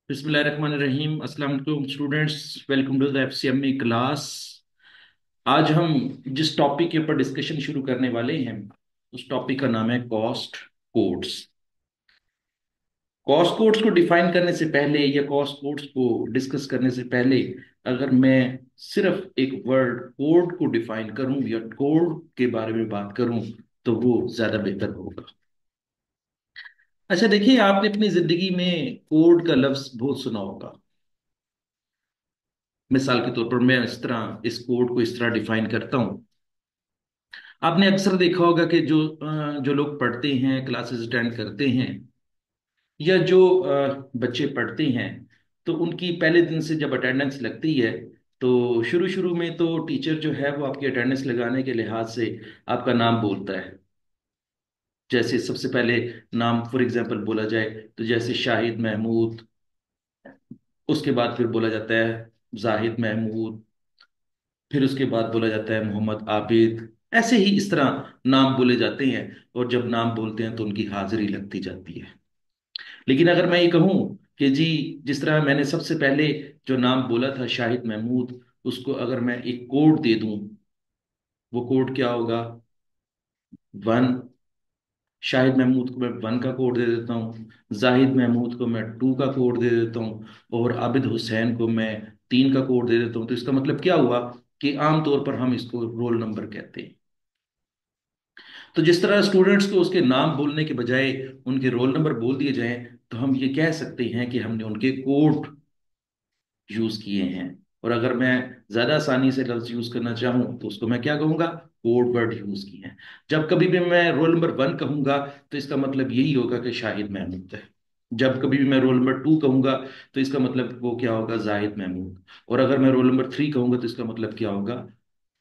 बिस्मिल्लाहिर्रहमानिर्रहीम। अस्सलाम वालेकुम students, welcome to the FCME class. आज हम जिस टॉपिक के ऊपर डिस्कशन शुरू करने वाले हैं उस टॉपिक का नाम है कॉस्ट कोड्स। कॉस्ट कोड्स को डिफाइन करने से पहले या कॉस्ट कोड्स को डिस्कस करने से पहले अगर मैं सिर्फ एक वर्ड कोड को डिफाइन करूं या कोड के बारे में बात करूं तो वो ज्यादा बेहतर होगा। अच्छा देखिए, आपने अपनी जिंदगी में कोड का लफ्ज बहुत सुना होगा। मिसाल के तौर पर मैं इस कोड को इस तरह डिफाइन करता हूं। आपने अक्सर देखा होगा कि जो लोग पढ़ते हैं, क्लासेस अटेंड करते हैं, या जो बच्चे पढ़ते हैं, तो उनकी पहले दिन से जब अटेंडेंस लगती है तो शुरू शुरू में तो टीचर जो है वो आपकी अटेंडेंस लगाने के लिहाज से आपका नाम बोलता है। जैसे सबसे पहले नाम फॉर एग्जांपल बोला जाए तो जैसे शाहिद महमूद, उसके बाद फिर बोला जाता है जाहिद महमूद, फिर उसके बाद बोला जाता है मोहम्मद आबिद। ऐसे ही इस तरह नाम बोले जाते हैं और जब नाम बोलते हैं तो उनकी हाजिरी लगती जाती है। लेकिन अगर मैं ये कहूं कि जी, जिस तरह मैंने सबसे पहले जो नाम बोला था शाहिद महमूद, उसको अगर मैं एक कोड दे दूं, वो कोड क्या होगा? 1। शाहिद महमूद को मैं 1 का कोड दे देता हूँ, जाहिद महमूद को मैं 2 का कोड दे देता हूँ, और आबिद हुसैन को मैं 3 का कोड दे देता हूँ। तो इसका मतलब क्या हुआ कि आमतौर पर हम इसको रोल नंबर कहते हैं। तो जिस तरह स्टूडेंट्स को उसके नाम बोलने के बजाय उनके रोल नंबर बोल दिए जाएं, तो हम ये कह सकते हैं कि हमने उनके कोड यूज किए हैं। और अगर मैं ज्यादा आसानी से लफ्ज यूज करना चाहूं तो उसको मैं क्या कहूंगा? कोड वर्ड यूज किए हैं। जब कभी भी मैं रोल नंबर 1 कहूंगा तो इसका मतलब यही होगा कि शाहिद महमूद है। जब कभी भी मैं रोल नंबर 2 कहूंगा तो इसका मतलब वो क्या होगा? जाहिद महमूद। और अगर मैं रोल नंबर 3 कहूंगा तो इसका मतलब क्या होगा?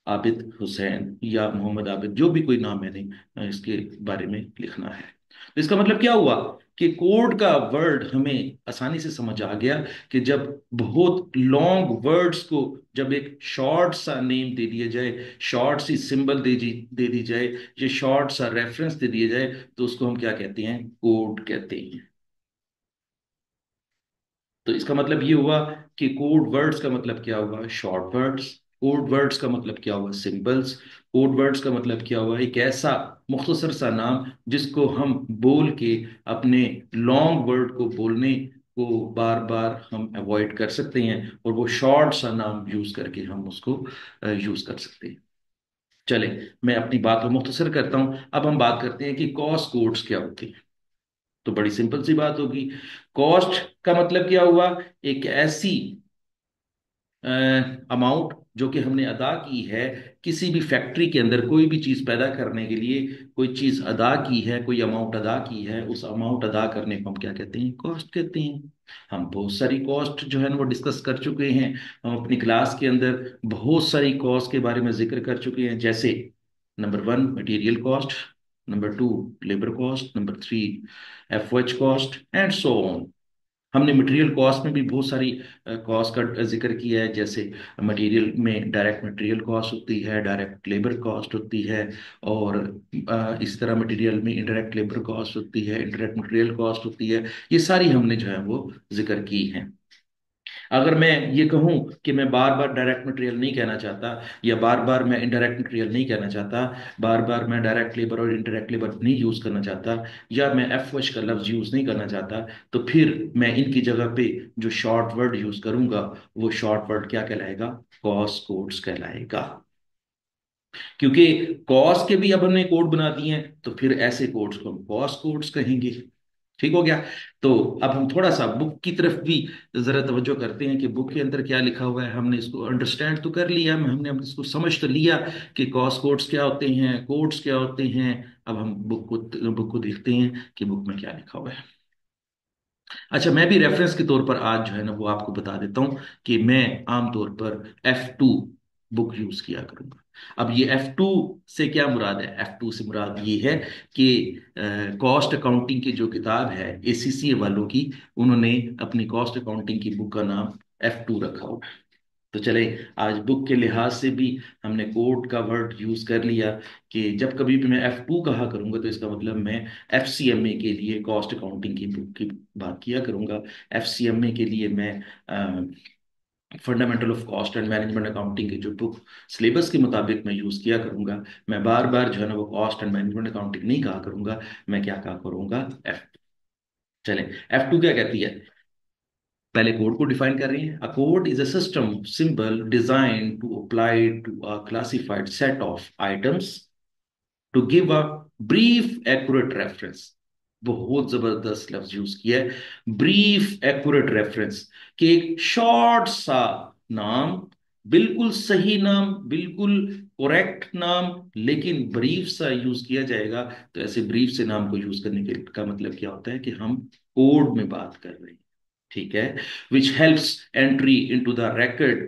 आबिद हुसैन या मोहम्मद आबिद, जो भी कोई नाम मैंने इसके बारे में लिखना है। तो इसका मतलब क्या हुआ कि कोड का वर्ड हमें आसानी से समझ आ गया कि जब बहुत लॉन्ग वर्ड्स को जब एक शॉर्ट सा नेम दे दिया जाए, शॉर्ट सी सिंबल दे दी जाए, ये शॉर्ट सा रेफरेंस दे दिया जाए, तो उसको हम क्या कहते हैं? कोड कहते हैं। तो इसका मतलब ये हुआ कि कोड वर्ड्स का मतलब क्या हुआ? Short words. कोड वर्ड्स का मतलब क्या हुआ? सिंबल्स। कोड वर्ड्स का मतलब क्या हुआ? एक ऐसा मुख्तसर सा नाम जिसको हम बोल के अपने लॉन्ग वर्ड को बोलने को बार बार हम अवॉइड कर सकते हैं, और वो शॉर्ट सा नाम यूज करके हम उसको यूज कर सकते हैं। चले, मैं अपनी बात को मुख्तसर करता हूं। अब हम बात करते हैं कि कॉस्ट कोड्स क्या होते हैं। तो बड़ी सिंपल सी बात होगी। कॉस्ट का मतलब क्या हुआ? एक ऐसी अमाउंट जो कि हमने अदा की है किसी भी फैक्ट्री के अंदर कोई भी चीज पैदा करने के लिए। कोई चीज अदा की है, कोई अमाउंट अदा की है, उस अमाउंट अदा करने को हम क्या कहते हैं? कॉस्ट कहते हैं। हम बहुत सारी कॉस्ट जो है ना वो डिस्कस कर चुके हैं। हम अपनी क्लास के अंदर बहुत सारी कॉस्ट के बारे में जिक्र कर चुके हैं, जैसे number 1 material cost, number 2 labour cost, number 3 FOH cost and so on. हमने मटेरियल कॉस्ट में भी बहुत सारी कॉस्ट का जिक्र किया है। जैसे मटेरियल में डायरेक्ट मटेरियल कॉस्ट होती है, डायरेक्ट लेबर कॉस्ट होती है, और इस तरह मटेरियल में इनडायरेक्ट लेबर कॉस्ट होती है, इनडायरेक्ट मटेरियल कॉस्ट होती है। ये सारी हमने जो है वो जिक्र की है। अगर मैं ये कहूं कि मैं बार बार डायरेक्ट मटेरियल नहीं कहना चाहता, या बार बार मैं इनडायरेक्ट मटेरियल नहीं कहना चाहता, बार बार मैं डायरेक्ट लेबर और इनडायरेक्ट लेबर नहीं यूज करना चाहता, या मैं एफओएच का लफ्ज यूज नहीं करना चाहता, तो फिर मैं इनकी जगह पे जो शॉर्ट वर्ड यूज करूंगा वो शॉर्ट वर्ड क्या कहलाएगा? कॉस्ट कोड्स कहलाएगा। क्योंकि कॉस्ट के भी अब हमने कोड बना दिए हैं, तो फिर ऐसे कोड्स को हम कॉस्ट कोड्स कहेंगे। ठीक हो गया। तो अब हम थोड़ा सा बुक की तरफ भी जरा तवज्जो करते हैं कि बुक के अंदर क्या लिखा हुआ है। हमने इसको अंडरस्टैंड तो कर लिया, हमने अब इसको समझ तो लिया कि कॉस्ट कोड्स क्या होते हैं, कोड्स क्या होते हैं। अब हम बुक को देखते हैं कि बुक में क्या लिखा हुआ है। अच्छा, मैं भी रेफरेंस के तौर पर आज जो है ना वो आपको बता देता हूं कि मैं आमतौर पर F2 बुक यूज किया करूंगा। अब ये F2 से क्या मुराद है? F2 से मुराद ये है कि कॉस्ट अकाउंटिंग की जो किताब है एसीसी वालों की, उन्होंने अपनी कॉस्ट अकाउंटिंग की बुक का नाम F2 रखा हुआ है। तो चले, आज बुक के लिहाज से भी हमने कोड का वर्ड यूज कर लिया कि जब कभी भी मैं F2 कहा करूंगा तो इसका मतलब मैं FCMA के लिए कॉस्ट अकाउंटिंग की बुक की बात किया करूंगा। FCMA के लिए मैं fundamental of cost and management accounting की जो बुक सिलेबस के मुताबिक मैं यूज किया करूंगा। मैं बार बार जो है ना वो कॉस्ट एंड मैनेजमेंट अकाउंटिंग नहीं कहा करूंगा, मैं क्या कहा करूंगा, एफ। चले, F2 क्या कहती है, पहले कोड को डिफाइन कर रही है। A code is a system symbol design to apply to a classified set of items to give a brief accurate reference. बहुत जबरदस्त लफ्ज यूज किया है, ब्रीफ एक्यूरेट रेफरेंस, कि एक शॉर्ट सा नाम, बिल्कुल सही नाम, बिल्कुल करेक्ट नाम, लेकिन ब्रीफ सा यूज किया जाएगा। तो ऐसे ब्रीफ से नाम को यूज करने के का मतलब क्या होता है कि हम कोड में बात कर रहे हैं, ठीक है। Which helps entry into the record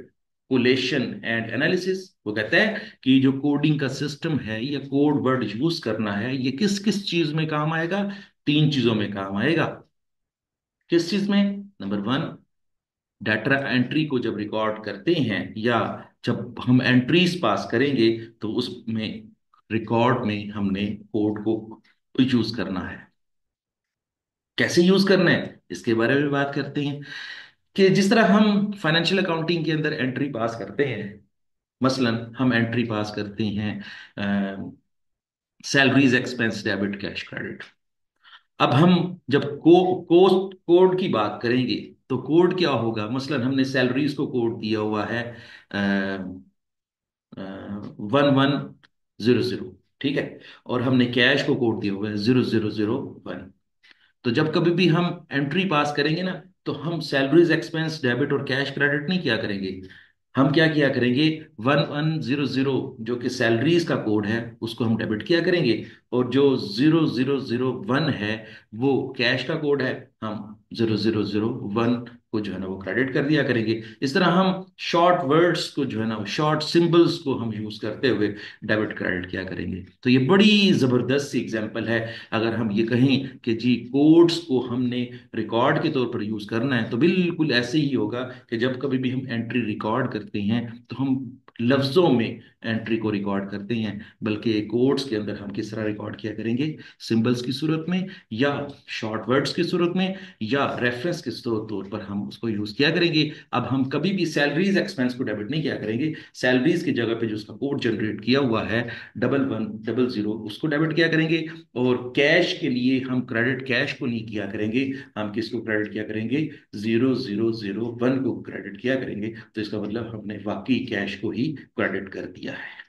coalition and analysis. वो कहता है कि जो कोडिंग का सिस्टम है या कोड वर्ड यूज करना है, ये किस किस चीज में काम आएगा, तीन चीजों में काम आएगा। किस चीज में, नंबर वन, डाटा एंट्री को जब रिकॉर्ड करते हैं या जब हम एंट्रीज पास करेंगे तो उसमें रिकॉर्ड में हमने कोड को यूज करना है। कैसे यूज करना है इसके बारे में बात करते हैं, कि जिस तरह हम फाइनेंशियल अकाउंटिंग के अंदर एंट्री पास करते हैं, मसलन हम एंट्री पास करते हैं salaries expense debit cash credit. अब हम जब कोड की बात करेंगे तो कोड क्या होगा, मसलन हमने सैलरीज को कोड दिया हुआ है 1100, ठीक है, और हमने कैश को कोड दिया हुआ है 0001। तो जब कभी भी हम एंट्री पास करेंगे ना, तो हम सैलरीज एक्सपेंस डेबिट और कैश क्रेडिट नहीं किया करेंगे, हम क्या किया करेंगे, 1100 जो कि सैलरीज का कोड है उसको हम डेबिट किया करेंगे, और जो 0001 है वो कैश का कोड है, हम 0001 को जो है ना वो क्रेडिट कर दिया करेंगे। इस तरह हम शॉर्ट वर्ड्स को जो है ना, शॉर्ट सिंबल्स को हम यूज करते हुए डेबिट क्रेडिट किया करेंगे। तो ये बड़ी जबरदस्त सी एग्जांपल है। अगर हम ये कहें कि जी कोड्स को हमने रिकॉर्ड के तौर पर यूज करना है, तो बिल्कुल ऐसे ही होगा कि जब कभी भी हम एंट्री रिकॉर्ड करते हैं तो हम लफ्जों में एंट्री को रिकॉर्ड करते हैं, बल्कि कोड्स के अंदर हम किस तरह रिकॉर्ड किया करेंगे, सिंबल्स की सूरत में या शॉर्ट वर्ड्स की सूरत में या रेफरेंस के तौर पर हम उसको यूज किया करेंगे। अब हम कभी भी सैलरीज एक्सपेंस को डेबिट नहीं किया करेंगे, सैलरीज की जगह पे जो उसका कोड जनरेट किया हुआ है 1100 उसको डेबिट किया करेंगे। और कैश के लिए हम क्रेडिट कैश को नहीं किया करेंगे, हम किसको क्रेडिट किया करेंगे, 0001 को क्रेडिट किया करेंगे। तो इसका मतलब हमने वाकई कैश को ही क्रेडिट कर दिया है।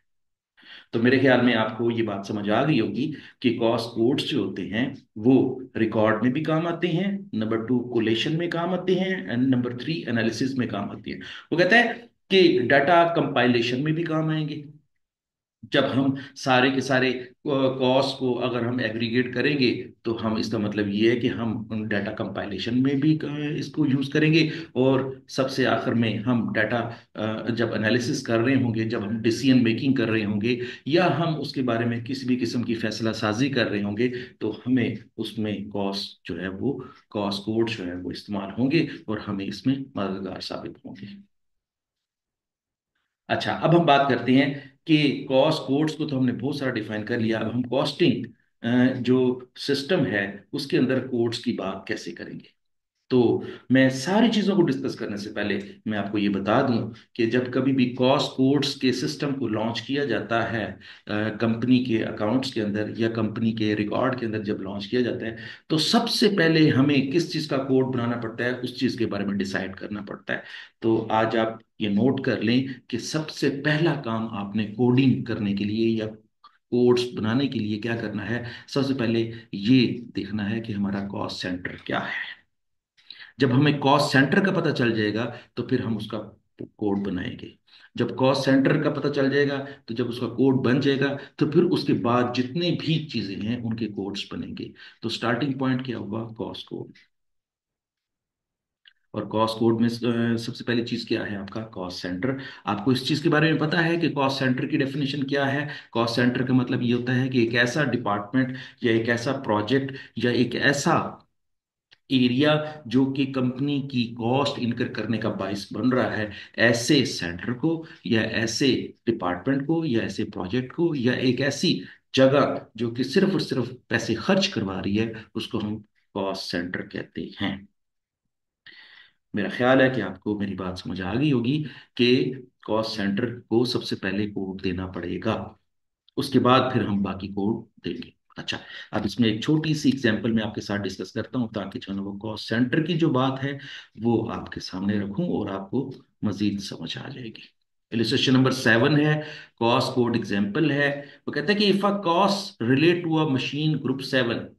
तो मेरे ख्याल में आपको ये बात समझ आ गई होगी कि कॉस्ट कोड्स जो होते हैं वो रिकॉर्ड में भी काम आते हैं, नंबर टू कोलेशन में काम आते हैं, एंड नंबर थ्री एनालिसिस में काम आते हैं। वो कहता है कि डाटा कंपाइलेशन में भी काम आएंगे। जब हम सारे के सारे कॉस्ट को अगर हम एग्रीगेट करेंगे तो हम, इसका मतलब ये है कि हम डाटा कंपाइलेशन में भी इसको यूज करेंगे। और सबसे आखिर में हम डाटा जब एनालिसिस कर रहे होंगे, जब हम डिसीजन मेकिंग कर रहे होंगे या हम उसके बारे में किसी भी किस्म की फैसला साजी कर रहे होंगे, तो हमें उसमें कॉस्ट जो है वो, कॉस्ट कोड जो है वो इस्तेमाल होंगे और हमें इसमें मददगार साबित होंगे। अच्छा, अब हम बात करते हैं कि कॉस्ट कोड्स को तो हमने बहुत सारा डिफाइन कर लिया, अब हम कॉस्टिंग जो सिस्टम है उसके अंदर कोड्स की बात कैसे करेंगे। तो मैं सारी चीज़ों को डिस्कस करने से पहले मैं आपको ये बता दूं कि जब कभी भी कॉस्ट कोड्स के सिस्टम को लॉन्च किया जाता है कंपनी के अकाउंट्स के अंदर या कंपनी के रिकॉर्ड के अंदर, जब लॉन्च किया जाता है तो सबसे पहले हमें किस चीज़ का कोड बनाना पड़ता है, उस चीज़ के बारे में डिसाइड करना पड़ता है। तो आज आप ये नोट कर लें कि सबसे पहला काम आपने कोडिंग करने के लिए या कोड्स बनाने के लिए क्या करना है, सबसे पहले ये देखना है कि हमारा कॉस्ट सेंटर क्या है। जब हमें कॉस्ट सेंटर का पता चल जाएगा तो फिर हम उसका कोड बनाएंगे। जब कॉस्ट सेंटर का पता चल जाएगा, तो जब उसका कोड बन जाएगा तो फिर उसके बाद जितने भी चीजें हैं उनके कोड्स बनेंगे। तो स्टार्टिंग पॉइंट क्या हुआ, कॉस्ट कोड। और कॉस्ट कोड में सबसे पहली चीज क्या है, आपका कॉस्ट सेंटर। आपको इस चीज के बारे में पता है कि कॉस्ट सेंटर की डेफिनेशन क्या है। कॉस्ट सेंटर का मतलब ये होता है कि एक ऐसा डिपार्टमेंट या एक ऐसा प्रोजेक्ट या एक ऐसा एरिया जो कि कंपनी की कॉस्ट इनकर करने का बायस बन रहा है, ऐसे सेंटर को या ऐसे डिपार्टमेंट को या ऐसे प्रोजेक्ट को या एक ऐसी जगह जो कि सिर्फ और सिर्फ पैसे खर्च करवा रही है, उसको हम कॉस्ट सेंटर कहते हैं। मेरा ख्याल है कि आपको मेरी बात समझ आ गई होगी कि कॉस्ट सेंटर को सबसे पहले कोड देना पड़ेगा, उसके बाद फिर हम बाकी कोड देंगे। अच्छा, अब इसमें एक छोटी सी एग्जांपल मैं आपके साथ डिस्कस करता हूं, ताकि जो है ना वो कॉस्ट सेंटर की जो बात है वो आपके सामने रखूं और आपको मजीद समझ आ जाएगी। इलिस्ट्रेशन नंबर 7 है, कॉस्ट कोड एग्जांपल है। वो कहता है कि if a cost relate to a machine group 7,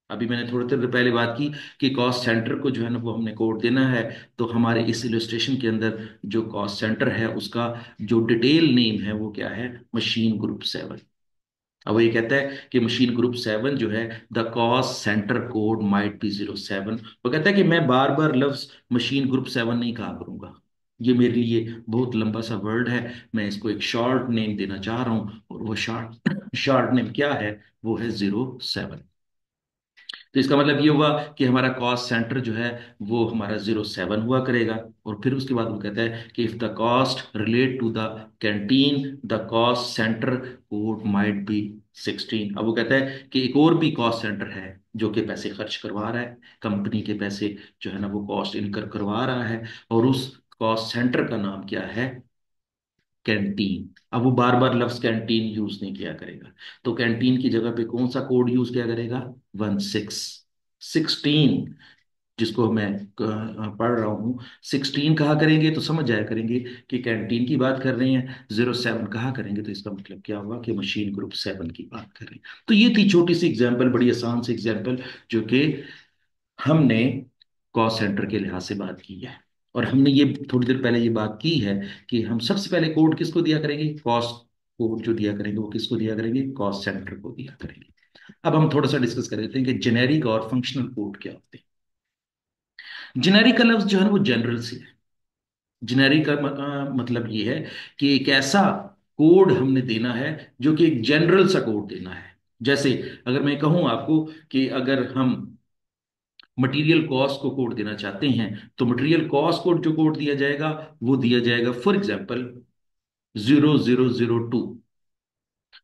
अभी मैंने थोड़ी देर पहले बात की कि कॉस्ट सेंटर को जो है ना वो हमने कोड देना है। तो हमारे इस इलिस्ट्रेशन के अंदर जो कॉस्ट सेंटर है उसका जो डिटेल नेम है वो क्या है, मशीन ग्रुप 7। अब वो ये कहता है कि मशीन ग्रुप 7 जो है, the cost centre code might B 07। वो कहता है कि मैं बार बार लफ्ज मशीन ग्रुप 7 नहीं कहा करूंगा, ये मेरे लिए बहुत लंबा सा वर्ड है। मैं इसको एक शॉर्ट नेम देना चाह रहा हूं, और वो शॉर्ट शॉर्ट नेम क्या है, वो है 07। तो इसका मतलब ये हुआ कि हमारा कॉस्ट सेंटर जो है वो हमारा 07 हुआ करेगा। और फिर उसके बाद वो कहता है कि if the cost relate to the canteen, the cost centre code might be 16। अब वो कहता है कि एक और भी कॉस्ट सेंटर है जो कि पैसे खर्च करवा रहा है, कंपनी के पैसे जो है ना वो कॉस्ट इनकर करवा रहा है, और उस कॉस्ट सेंटर का नाम क्या है, कैंटीन। अब वो बार बार लफ्ज कैंटीन यूज नहीं किया करेगा, तो कैंटीन की जगह पे कौन सा कोड यूज किया करेगा, 16 जिसको मैं पढ़ रहा हूँ। 16 कहा करेंगे तो समझ जाया करेंगे कि कैंटीन की बात कर रहे हैं। 07 कहा करेंगे तो इसका मतलब क्या होगा कि मशीन ग्रुप 7 की बात कर रहे हैं। तो ये थी छोटी सी एग्जाम्पल, बड़ी आसान सी एग्जाम्पल, जो कि हमने कॉस्ट सेंटर के लिहाज से बात की है। और हमने ये थोड़ी देर पहले ये बात की है कि हम सबसे पहले कोड किसको दिया करेंगे, कॉस्ट कोड जो दिया करेंगे वो किसको दिया करेंगे, कॉस्ट सेंटर को दिया करेंगे। अब हम थोड़ा सा डिस्कस कर लेते हैं कि जेनेरिक और फंक्शनल कोड क्या होते हैं। जेनेरिक का लफ्ज जो है ना वो जनरल से है। जेनेरिक का मतलब ये है कि एक ऐसा कोड हमने देना है जो कि एक जनरल सा कोड देना है। जैसे अगर मैं कहूं आपको कि अगर हम मटेरियल कॉस्ट को कोड देना चाहते हैं, तो मटेरियल कॉस्ट कोड जो कोड दिया जाएगा वो दिया जाएगा फॉर एग्जाम्पल 0002।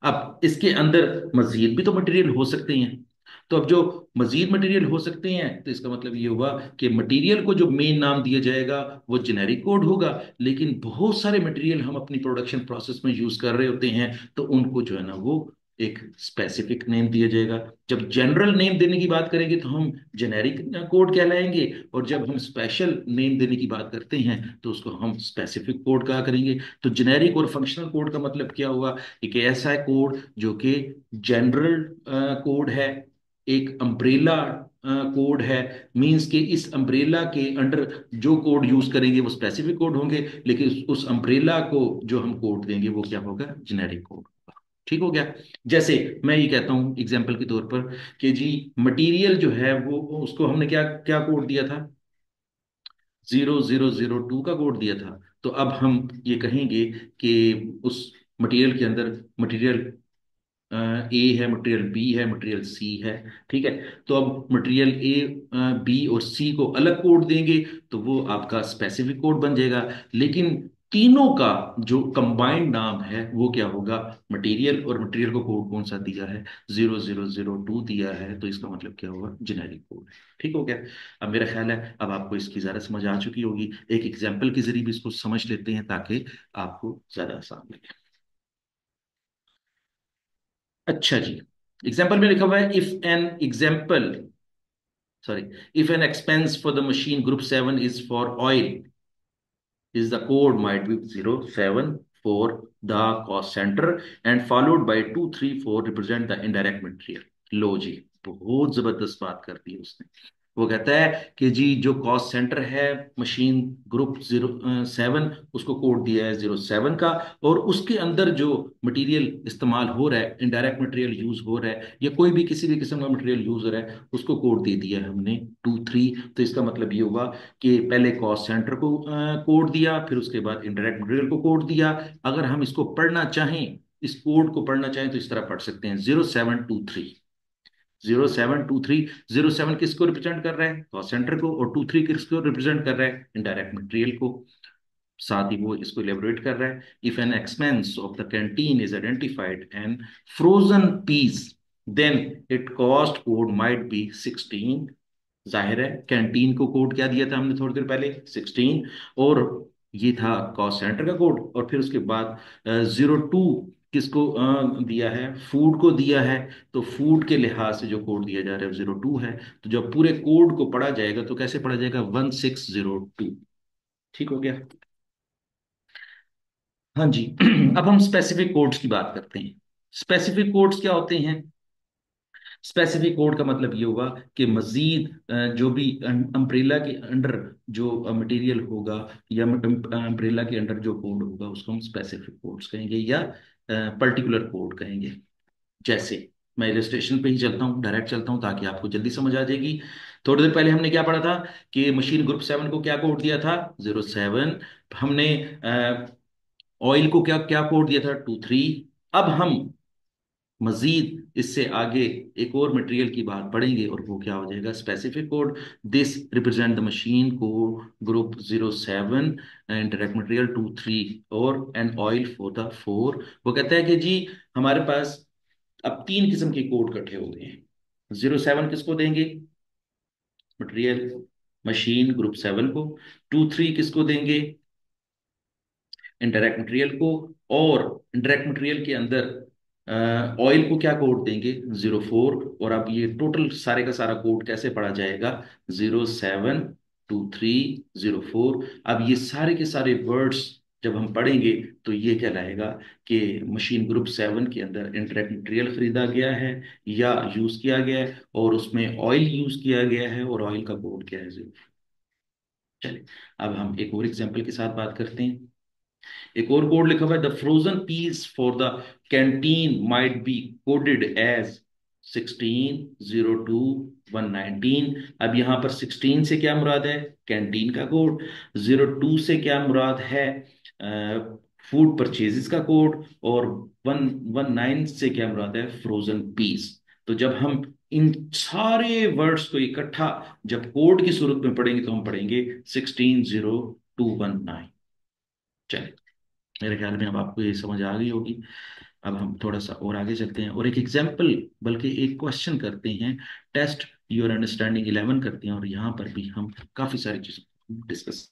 अब इसके अंदर मजीद भी तो मटेरियल हो सकते हैं। तो अब जो मजीद मटेरियल हो सकते हैं, तो इसका मतलब ये हुआ कि मटेरियल को जो मेन नाम दिया जाएगा वो जेनेरिक कोड होगा, लेकिन बहुत सारे मटेरियल हम अपनी प्रोडक्शन प्रोसेस में यूज कर रहे होते हैं, तो उनको जो है ना वो एक स्पेसिफिक नेम दिया जाएगा। जब जनरल नेम देने की बात करेंगे तो हम जेनेरिक कोड कहलाएंगे, और जब हम स्पेशल नेम देने की बात करते हैं तो उसको हम स्पेसिफिक कोड कहा करेंगे। तो जेनेरिक और फंक्शनल कोड का मतलब क्या हुआ, एक ऐसा है कोड जो कि जनरल कोड है, एक अम्ब्रेला कोड है। मींस कि इस अम्ब्रेला के अंडर जो कोड यूज करेंगे वो स्पेसिफिक कोड होंगे, लेकिन उस अम्ब्रेला को जो हम कोड देंगे वो क्या होगा, जेनेरिक कोड होगा। ठीक हो गया। जैसे मैं ये कहता हूं एग्जाम्पल के तौर पर कि जी मटेरियल जो है वो उसको हमने क्या क्या कोड दिया था, 0002 का कोड दिया था। तो अब हम ये कहेंगे कि उस मटेरियल के अंदर मटेरियल ए है, मटेरियल बी है, मटेरियल सी है। ठीक है। तो अब मटेरियल ए, बी और सी को अलग कोड देंगे तो वो आपका स्पेसिफिक कोड बन जाएगा। लेकिन तीनों का जो कंबाइंड नाम है वो क्या होगा, मटेरियल। और मटेरियल को कोड कौन सा दिया है, 0002 दिया है, तो इसका मतलब क्या होगा, जेनेरिक कोड है। ठीक हो गया। अब मेरा ख्याल है अब आपको इसकी ज्यादा समझ आ चुकी होगी। एक एग्जाम्पल के जरिए भी इसको समझ लेते हैं ताकि आपको ज्यादा आसान लगे। अच्छा जी, एग्जाम्पल में लिखा हुआ है if an example sorry, if an expense for the machine group 7 is for oil, is the code might be 07 for the cost center and followed by 234 represent the indirect material। लो जी, बहुत जबरदस्त बात कर दी उसने। वो कहता है कि जी जो कॉस्ट सेंटर है मशीन ग्रुप 07, उसको कोड दिया है 07 का, और उसके अंदर जो मटेरियल इस्तेमाल हो रहा है, इनडायरेक्ट मटेरियल यूज हो रहा है या कोई भी किसी भी किस्म का मटेरियल यूज हो रहा है, उसको कोड दे दिया है हमने 23। तो इसका मतलब ये हुआ कि पहले कॉस्ट सेंटर को कोड दिया, फिर उसके बाद इनडायरेक्ट मटेरियल को कोड दिया। अगर हम इसको पढ़ना चाहें, इस कोड को पढ़ना चाहें, तो इस तरह पढ़ सकते हैं 0723। 0723। 07 किसको रिप्रेजेंट कर रहा है? कॉस्ट सेंटर को। और 23 किसको रिप्रेजेंट कर रहा है? इनडायरेक्ट मटेरियल को। साथ ही वो इसको इलेबोरेट कर रहा है, if an expense of the canteen is identified and frozen peas, then it cost code might be 16। जाहिर है, कैंटीन को कोड क्या दिया था हमने थोड़ी देर पहले? 16। और ये था कॉस्ट सेंटर का कोड। और फिर उसके बाद 02 किसको दिया है? फूड को दिया है। तो फूड के लिहाज से जो कोड दिया जा रहा है 02 है। तो जब पूरे कोड को पढ़ा जाएगा तो कैसे पढ़ा जाएगा? 1602। ठीक हो गया। हाँ जी। अब हम स्पेसिफिक कोड्स की बात करते हैं। स्पेसिफिक कोड्स क्या होते हैं? स्पेसिफिक कोड का मतलब ये होगा कि मजीद जो भी अम्ब्रेला के अंडर जो मटेरियल होगा या अम्ब्रेला के अंडर जो कोड होगा उसको हम स्पेसिफिक कोड्स कहेंगे या पर्टिकुलर कोड कहेंगे। जैसे मैं इलस्ट्रेशन पे ही चलता हूँ, डायरेक्ट चलता हूँ ताकि आपको जल्दी समझ आ जाएगी। थोड़ी देर पहले हमने क्या पढ़ा था कि मशीन ग्रुप 7 को क्या कोड दिया था? 07। हमने ऑयल को क्या क्या कोड दिया था? 23। अब हम मजीद इससे आगे एक और मटेरियल की बात पढ़ेंगे और वो क्या हो जाएगा? Specific code. This represent the machine को ग्रुप 07 एंड डायरेक्ट मटेरियल 23 और एन ऑयल फॉर द 4। वो कहता है कि जी हमारे पास अब तीन किस्म के कोड इकट्ठे हो गए हैं। 07 किसको देंगे? मटेरियल मशीन ग्रुप 7 को। 23 किसको देंगे? इनडायरेक्ट मटेरियल को। और इनडायरेक्ट मटेरियल के अंदर ऑयल को क्या कोड देंगे? 04। और अब ये टोटल सारे का सारा कोड कैसे पढ़ा जाएगा? 072304। अब ये सारे के सारे वर्ड्स जब हम पढ़ेंगे तो ये कहलाएगा कि मशीन ग्रुप 7 के अंदर इंटरेक्ट मटेरियल खरीदा गया है या यूज किया गया है और उसमें ऑयल यूज किया गया है और ऑयल का कोड क्या है? 0। चलिए, अब हम एक और एग्जांपल के साथ बात करते हैं। एक और कोड लिखा हुआ है, the frozen peas for the canteen might be coded as 16 02 119। अब यहां पर 16 से क्या मुराद है? कैंटीन का कोड। 02 से क्या मुराद है? फूड परचेजेस का कोड। और 119 से क्या मुराद है? Frozen peas. तो जब हम इन सारे वर्ड्स को इकट्ठा जब कोड की सूरत में पढ़ेंगे तो हम पढ़ेंगे 16 02 19। चलिए, मेरे ख्याल में अब आपको ये समझ आ गई होगी। अब हम थोड़ा सा और आगे चलते हैं और एक एग्जाम्पल बल्कि एक क्वेश्चन करते हैं। टेस्ट योर अंडरस्टैंडिंग 11 करते हैं और यहाँ पर भी हम काफी सारी चीजों डिस्कस।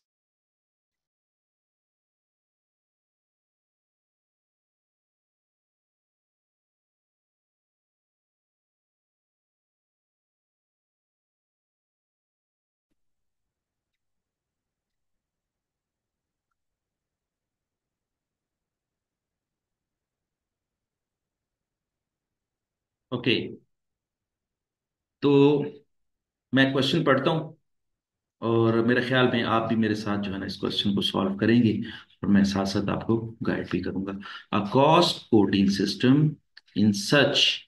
ओके, तो मैं क्वेश्चन पढ़ता हूँ और मेरे ख्याल में आप भी मेरे साथ जो है ना इस क्वेश्चन को सॉल्व करेंगे और मैं साथ साथ आपको गाइड भी करूंगा। A cost coding system in such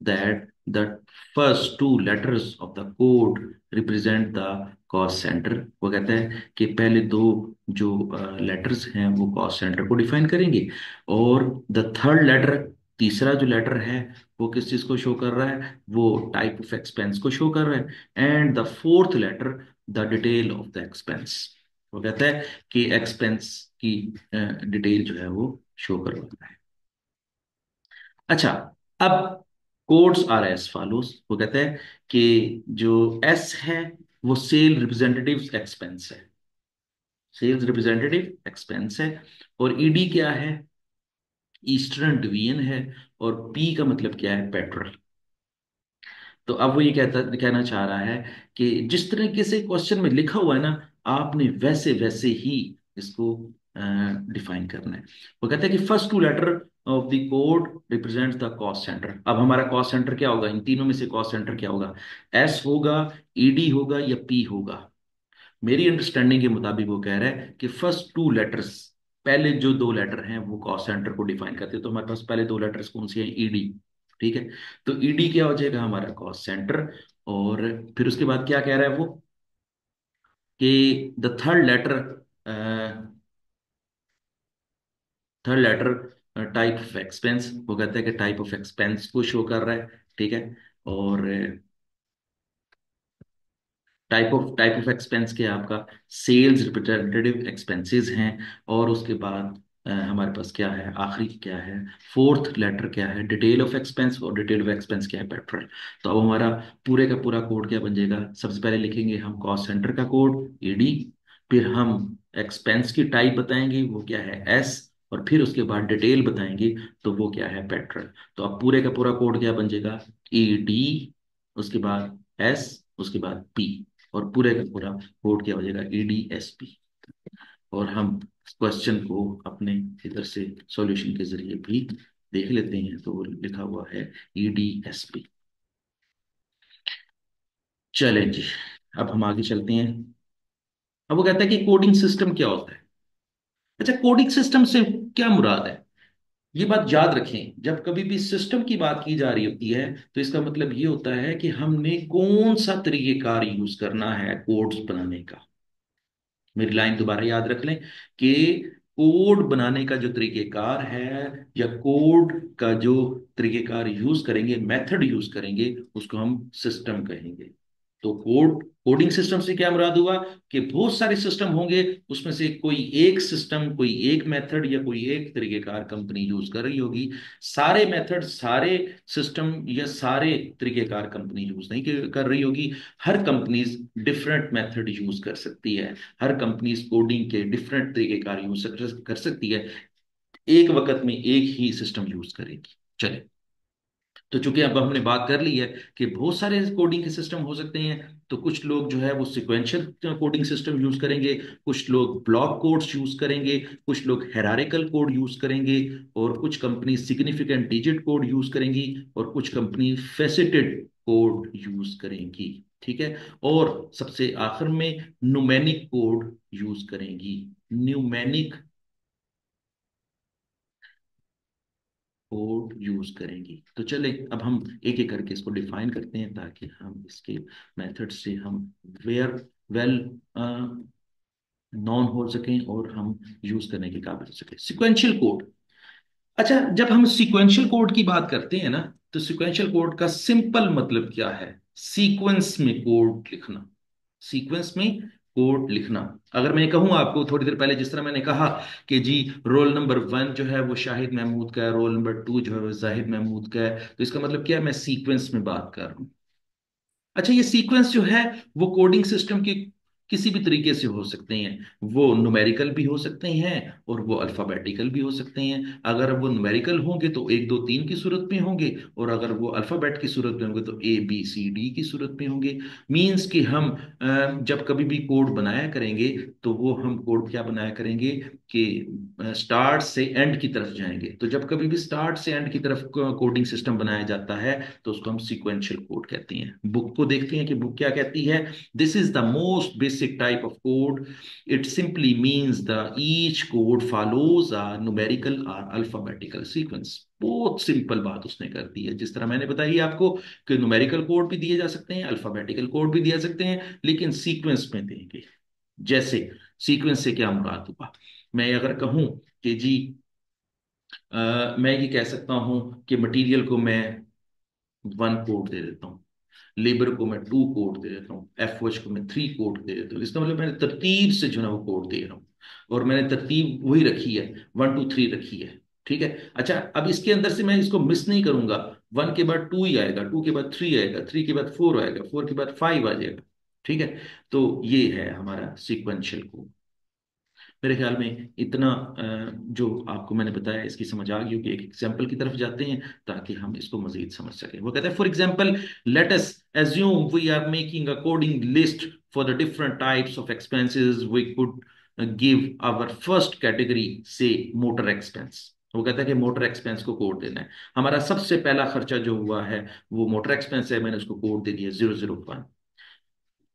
that the first two letters of the code represent the cost center। वो कहता है कि पहले दो जो लेटर्स हैं वो कॉस्ट सेंटर को डिफाइन करेंगे और द थर्ड लेटर, तीसरा जो लेटर है वो किस चीज को शो कर रहा है? वो टाइप ऑफ एक्सपेंस को शो कर रहा है। And the fourth letter the detail of the expense. वो कहता है कि एक्सपेंस की डिटेल जो है वो शो करवाना है। अच्छा, अब कोड्स आर एज फॉलोज। वो कहते हैं कि जो एस है वो सेल रिप्रेजेंटेटिव एक्सपेंस है। सेल्स रिप्रेजेंटेटिव एक्सपेंस है। और ईडी क्या है? ईस्टर्न डिवीजन है। और पी का मतलब क्या है? पेट्रोल। तो अब वो ये कहना चाह रहा है कि जिस तरीके से क्वेश्चन में लिखा हुआ है ना, आपने वैसे वैसे ही इसको डिफाइन करना है। वो कहता है कि first two letter of the code represents the cost centre. अब हमारा कॉस्ट सेंटर क्या होगा? इन तीनों में से कॉस्ट सेंटर क्या होगा? एस होगा, ईडी होगा या पी होगा? मेरी अंडरस्टैंडिंग के मुताबिक वो कह रहा है कि फर्स्ट टू लेटर्स, पहले जो दो लेटर हैं वो कॉस्ट सेंटर को डिफाइन करते हैं। तो हमारे पास पहले दो लेटर्स कौन सी हैं? ईडी। ठीक है, तो ईडी क्या हो जाएगा? हमारा कॉस्ट सेंटर। और फिर उसके बाद क्या कह रहा है वो कि the third letter type of expense. वो कहता है कि टाइप ऑफ एक्सपेंस को शो कर रहा है। ठीक है, और टाइप ऑफ एक्सपेंस क्या है आपका, सेल्स रिप्रेजेंटेटिव एक्सपेंसेस हैं। और उसके बाद हमारे पास क्या है, आखिरी क्या है, फोर्थ लेटर क्या है, डिटेल ऑफ एक्सपेंस, और डिटेल ऑफ एक्सपेंस क्या है, पेट्रोल। तो अब हमारा पूरे का पूरा कोड क्या बन जाएगा, सबसे पहले लिखेंगे हम कॉस्ट सेंटर का कोड ईडी, फिर हम एक्सपेंस की टाइप बताएंगे वो क्या है एस, और फिर उसके बाद डिटेल बताएंगे तो वो क्या है पेट्रोल। तो अब पूरे का पूरा कोड क्या बन जाएगा, ईडी, उसके बाद एस, उसके बाद पी, और पूरे का पूरा कोड क्या हो जाएगा, EDSP। और हम क्वेश्चन को अपने इधर से सॉल्यूशन के जरिए भी देख लेते हैं, तो वो लिखा हुआ है EDSP। चलें जी, अब हम आगे चलते हैं। अब वो कहता है कि कोडिंग सिस्टम क्या होता है। अच्छा, कोडिंग सिस्टम से क्या मुराद है, ये बात याद रखें, जब कभी भी सिस्टम की बात की जा रही होती है तो इसका मतलब ये होता है कि हमने कौन सा तरीकेकार यूज करना है कोड्स बनाने का। मेरी लाइन दोबारा याद रख लें कि कोड बनाने का जो तरीकेकार है, या कोड का जो तरीकेकार यूज करेंगे, मेथड यूज करेंगे, उसको हम सिस्टम कहेंगे। तो कोडिंग सिस्टम से क्या मुराद हुआ कि बहुत सारे सिस्टम होंगे, उसमें से कोई एक सिस्टम, कोई एक मेथड या कोई एक तरीकेकार कंपनी यूज कर रही होगी। सारे मेथड, सारे सिस्टम या सारे तरीकेकार कंपनी यूज नहीं कर रही होगी। हर कंपनी डिफरेंट मेथड यूज कर सकती है, हर कंपनी कोडिंग के डिफरेंट तरीकेकार यूज कर सकती है, एक वक्त में एक ही सिस्टम यूज करेगी। चले, तो चूंकि अब हमने बात कर ली है कि बहुत सारे कोडिंग के सिस्टम हो सकते हैं, तो कुछ लोग जो है वो सिक्वेंशियल कोडिंग सिस्टम यूज करेंगे, कुछ लोग ब्लॉक कोड्स यूज करेंगे, कुछ लोग हेरारिकल कोड यूज करेंगे, और कुछ company significant digit code use करेंगी, और कुछ कंपनी फेसेटेड कोड यूज करेंगी। ठीक है, और सबसे आखिर में न्यूमेरिक कोड यूज करेंगी, न्यूमेरिक कोड यूज करेंगी। तो चले, अब हम एक एक करके इसको डिफाइन करते हैं, ताकि हम इसके मेथड से हम वेयर वेल नॉन हो सकें, और हम यूज करने के काबिल हो सके। Sequential code. अच्छा, जब हम सिक्वेंशियल कोड की बात करते हैं ना, तो सिक्वेंशियल कोड का सिंपल मतलब क्या है, सीक्वेंस में कोड लिखना, सीक्वेंस में कोड लिखना। अगर मैं कहूं आपको थोड़ी देर पहले, जिस तरह मैंने कहा कि जी रोल नंबर 1 जो है वो शाहिद महमूद का है, रोल नंबर 2 जो है वो जाहिद महमूद का है, तो इसका मतलब क्या है, मैं सीक्वेंस में बात कर रहा हूं। अच्छा, ये सीक्वेंस जो है वो कोडिंग सिस्टम के किसी भी तरीके से हो सकते हैं, वो न्यूमेरिकल भी हो सकते हैं और वो अल्फाबेटिकल भी हो सकते हैं। अगर वो न्यूमेरिकल होंगे तो 1 2 3 की सूरत में होंगे, और अगर वो अल्फाबेट की सूरत में होंगे तो ABCD की सूरत में होंगे। मींस कि हम जब कभी भी कोड बनाया करेंगे, तो वो हम कोड क्या बनाया करेंगे कि स्टार्ट से एंड की तरफ जाएंगे। तो जब कभी भी स्टार्ट से एंड की तरफ कोडिंग सिस्टम बनाया जाता है, तो उसको हम सिक्वेंशियल कोड कहते हैं। बुक को देखते हैं कि बुक क्या कहती है। This is the most basic type of code, it simply means the each code follows a numerical और अल्फाबेटिकल सीक्वेंस। बहुत सिंपल बात उसने कर दी है, जिस तरह मैंने बताई आपको कि न्यूमेरिकल कोड भी दिए जा सकते हैं, अल्फाबेटिकल कोड भी दिए जा सकते हैं, लेकिन सीक्वेंस में देंगे। जैसे सीक्वेंस से क्या मुराद हुआ, मैं अगर कहूं कि जी मैं ये कह सकता हूं कि मटेरियल को मैं 1 कोड दे देता हूँ, लेबर को मैं 2 कोड दे देता हूँ, FOH को मैं 3 कोड दे देता हूँ। इसका मतलब मैंने तरतीब से जो है वो कोड दे रहा हूँ, और मैंने तरतीब वही रखी है, 1 2 3 रखी है। ठीक है, अच्छा, अब इसके अंदर से मैं इसको मिस नहीं करूंगा, 1 के बाद 2 ही आएगा, 2 के बाद 3 आएगा, 3 के बाद 4 आएगा, 4 के बाद 5 आ जाएगा। ठीक है, तो ये है हमारा सिक्वेंशियल कोड। मेरे ख्याल में इतना जो आपको मैंने बताया, इसकी समझ आ गई होगी। एक एग्जाम्पल की तरफ जाते हैं ताकि हम इसको मजीद समझ सकें। वो कहते हैं, for example, let us assume we are making a coding list for the different types of expenses, we could give our first category से मोटर एक्सपेंस। वो कहता है कि मोटर एक्सपेंस को कोड देना है। हमारा सबसे पहला खर्चा जो हुआ है वो मोटर एक्सपेंस है, मैंने उसको कोड दे दिया 001।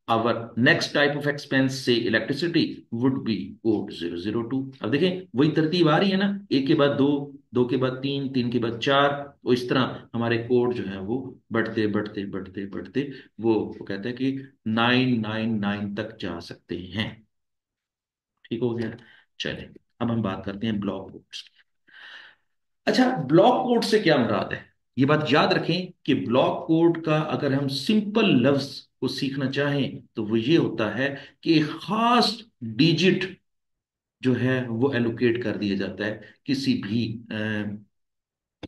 Our next type of expense से इलेक्ट्रिसिटी वुड बी कोड 002। अब देखें वही तरतीब आ रही है ना, एक के बाद दो, दो के बाद तीन, तीन के बाद चार, तो इस तरह हमारे कोड जो है वो बढ़ते बढ़ते बढ़ते बढ़ते वो कहते हैं कि 999 तक जा सकते हैं। ठीक हो गया। चलिए, अब हम बात करते हैं ब्लॉक कोड्स की। अच्छा, ब्लॉक कोड से क्या मुराद है। ये बात याद रखें कि ब्लॉक कोड का अगर हम सिंपल लफ्ज को सीखना चाहें तो वो ये होता है कि एक खास डिजिट जो है वो एलोकेट कर दिया जाता है किसी भी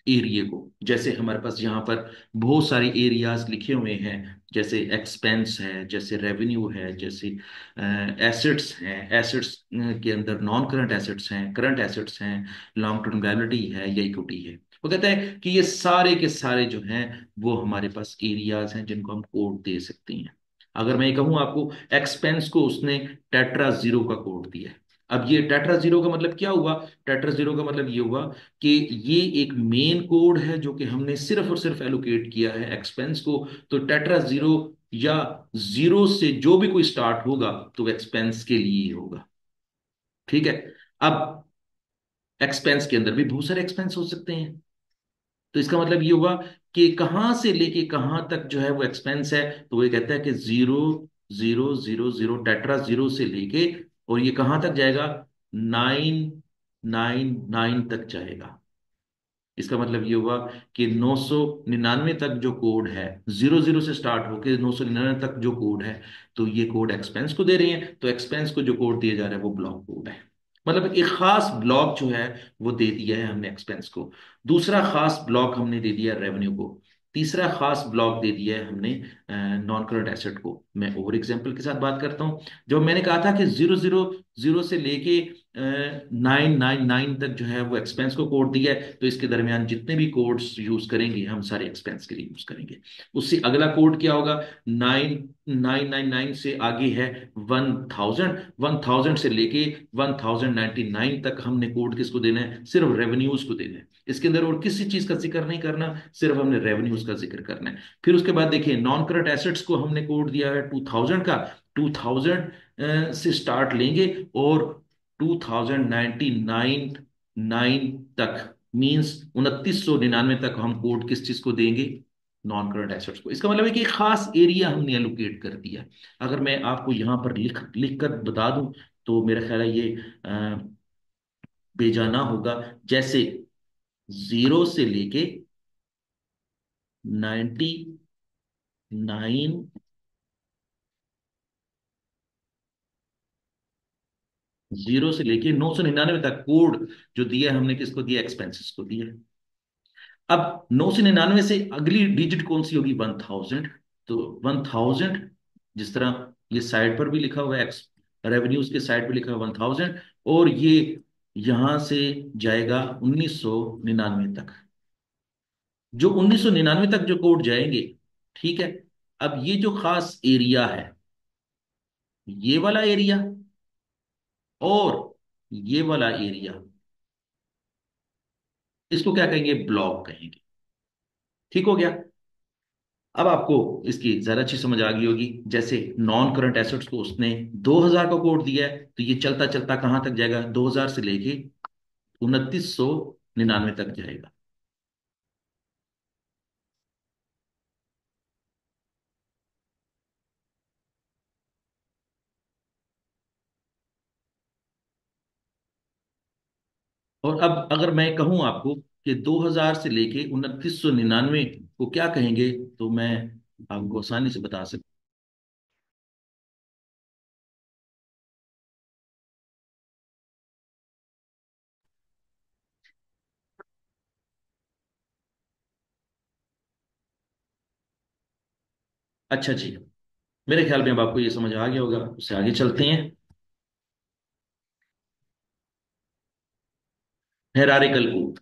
एरिया को। जैसे हमारे पास यहाँ पर बहुत सारे एरियाज लिखे हुए हैं, जैसे एक्सपेंस है, जैसे रेवेन्यू है, जैसे एसेट्स हैं, एसेट्स के अंदर नॉन करंट एसेट्स हैं, करंट एसेट्स हैं, लॉन्ग टर्म लायबिलिटी है या इक्विटी है। वो कहता है कि ये सारे के सारे जो हैं वो हमारे पास एरियाज हैं जिनको हम कोड दे सकते हैं। अगर मैं ये कहूँ आपको, एक्सपेंस को उसने टेट्रा जीरो का कोड दिया है। अब ये टेट्रा जीरो का मतलब क्या हुआ? टेट्रा जीरो का मतलब ये हुआ कि ये एक मेन कोड है जो कि हमने सिर्फ और सिर्फ एलोकेट किया है एक्सपेंस को। तो टेट्रा जीरो या जीरो से जो भी कोई स्टार्ट होगा तो वो एक्सपेंस के लिए ही होगा। ठीक है। अब एक्सपेंस के अंदर भी बहुत सारे एक्सपेंस हो सकते हैं। तो इसका मतलब ये हुआ कि कहां से लेके कहां तक जो है वो एक्सपेंस है। तो वो ये कहता है कि zero zero zero zero tetra zero से लेके और ये कहां तक जाएगा? 999 तक जाएगा। इसका मतलब ये हुआ कि 999 तक जो कोड है, जीरो जीरो से स्टार्ट होकर 999 तक जो कोड है, तो ये कोड एक्सपेंस को दे रहे हैं। तो एक्सपेंस को जो कोड दिया जा रहा है वो ब्लॉक कोड है। मतलब एक खास ब्लॉक जो है वो दे दिया है हमने एक्सपेंस को। दूसरा खास ब्लॉक हमने दे दिया रेवेन्यू को। तीसरा खास ब्लॉक दे दिया है हमने नॉन करंट एसेट को। मैं और एग्जांपल के साथ बात करता हूं। जो मैंने कहा था कि जीरो जीरो जीरो से लेके 999 तक जो है वो एक्सपेंस को कोड दिया है, तो इसके दरमियान जितने भी कोड्स यूज करेंगे हम सारे एक्सपेंस के लिए यूज करेंगे। उससे अगला कोड क्या होगा? 999 से आगे है 1000। 1000 से लेके 1099 तक हमने कोड किसको देना है? सिर्फ रेवेन्यूज को देना है। इसके अंदर और किसी चीज का जिक्र नहीं करना, सिर्फ हमने रेवेन्यूज का जिक्र करना है। फिर उसके बाद देखिए, नॉन करंट एसेट्स को हमने कोड दिया है 2000 का। 2000 से स्टार्ट लेंगे और 2099 तक, मींस 2999 तक हम कोड किस चीज को देंगे? नॉन करंट एसेट्स को। इसका मतलब है कि एक खास एरिया हमने एलोकेट कर दिया। अगर मैं आपको यहां पर लिख लिख कर बता दूं तो मेरा ख्याल है ये अ, बेजाना होगा। जैसे जीरो से लेके 99, जीरो से लेके 999 तक कोड जो दिया है हमने किसको दिया? एक्सपेंसेस को दिया है। अब 999 से अगली डिजिट कौन सी होगी? 1000। तो 1000, जिस तरह ये साइड पर भी लिखा हुआ है, एक्स रेवेन्यूज के साइड पे लिखा हुआ 1000, और ये यहां से जाएगा 1999 तक। जो 1999 तक जो कोड जाएंगे, ठीक है, अब ये जो खास एरिया है, ये वाला एरिया और ये वाला एरिया, इसको क्या कहेंगे? ब्लॉक कहेंगे। ठीक हो गया। अब आपको इसकी ज्यादा अच्छी समझ आ गई होगी। जैसे नॉन करंट एसेट्स को उसने 2000 का कोड दिया है, तो ये चलता चलता कहां तक जाएगा? 2000 से लेके 2999 तक जाएगा। और अब अगर मैं कहूं आपको कि 2000 से लेके 2999 को क्या कहेंगे, तो मैं आपको आसानी से बता सकता। अच्छा जी, मेरे ख्याल में अब आपको ये समझ आ गया होगा। उससे आगे चलते हैं। हेरारिकल कोड,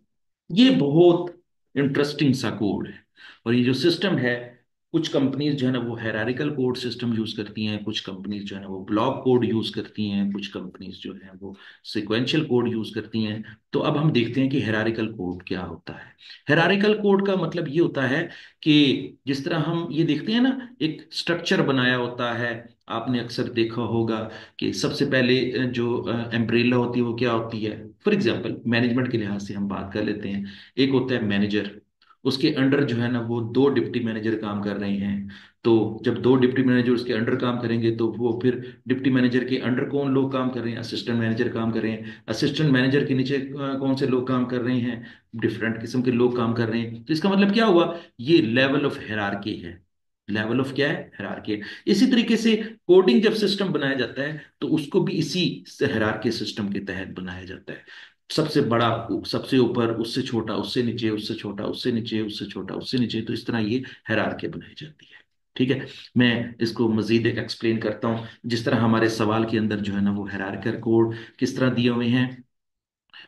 ये बहुत इंटरेस्टिंग सा कोड है। और ये जो सिस्टम है, कुछ कंपनीज जो है ना वो हेरारिकल कोड सिस्टम यूज करती हैं, कुछ कंपनीज जो है ना वो ब्लॉक कोड यूज करती हैं, कुछ कंपनीज जो है वो सिक्वेंशियल कोड यूज करती हैं। तो अब हम देखते हैं कि हेरारिकल कोड क्या होता है। हेरारिकल कोड का मतलब ये होता है कि जिस तरह हम ये देखते हैं ना, एक स्ट्रक्चर बनाया होता है। आपने अक्सर देखा होगा कि सबसे पहले जो एम्ब्रेला होती है वो क्या होती है? फॉर एग्जाम्पल मैनेजमेंट के लिहाज से हम बात कर लेते हैं। एक होता है मैनेजर, उसके अंडर जो है ना वो दो डिप्टी मैनेजर काम कर रहे हैं। तो जब दो डिप्टी मैनेजर उसके अंडर काम करेंगे तो वो फिर डिप्टी मैनेजर के अंडर कौन लोग काम कर रहे हैं, असिस्टेंट मैनेजर काम कर रहे हैं, असिस्टेंट मैनेजर के नीचे कौन से लोग काम कर रहे हैं, डिफरेंट किस्म के लोग काम कर रहे हैं। तो इसका मतलब क्या हुआ, ये लेवल ऑफ हायरार्की है। लेवल ऑफ क्या है, हायरार्की है। इसी तरीके से कोडिंग जब सिस्टम बनाया जाता है तो उसको भी इसी हायरार्की सिस्टम के तहत बनाया जाता है। सबसे बड़ा सबसे ऊपर, उससे छोटा उससे नीचे, उससे छोटा उससे नीचे, उससे छोटा उससे नीचे, तो इस तरह ये हायरार्की बनाई जाती है। ठीक है, मैं इसको मजीद एक एक्सप्लेन करता हूँ। जिस तरह हमारे सवाल के अंदर जो है ना वो हायरार्किकल कोड किस तरह दिए हुए हैं।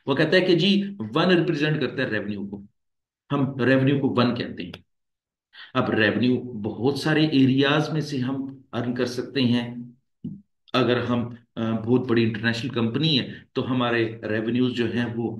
वो कहता है कि जी वन रिप्रेजेंट करता है रेवेन्यू को, हम रेवेन्यू को वन कहते हैं। अब रेवेन्यू बहुत सारे एरियाज में से हम अर्न कर सकते हैं। अगर हम बहुत बड़ी इंटरनेशनल कंपनी है तो हमारे रेवेन्यूज जो हैं वो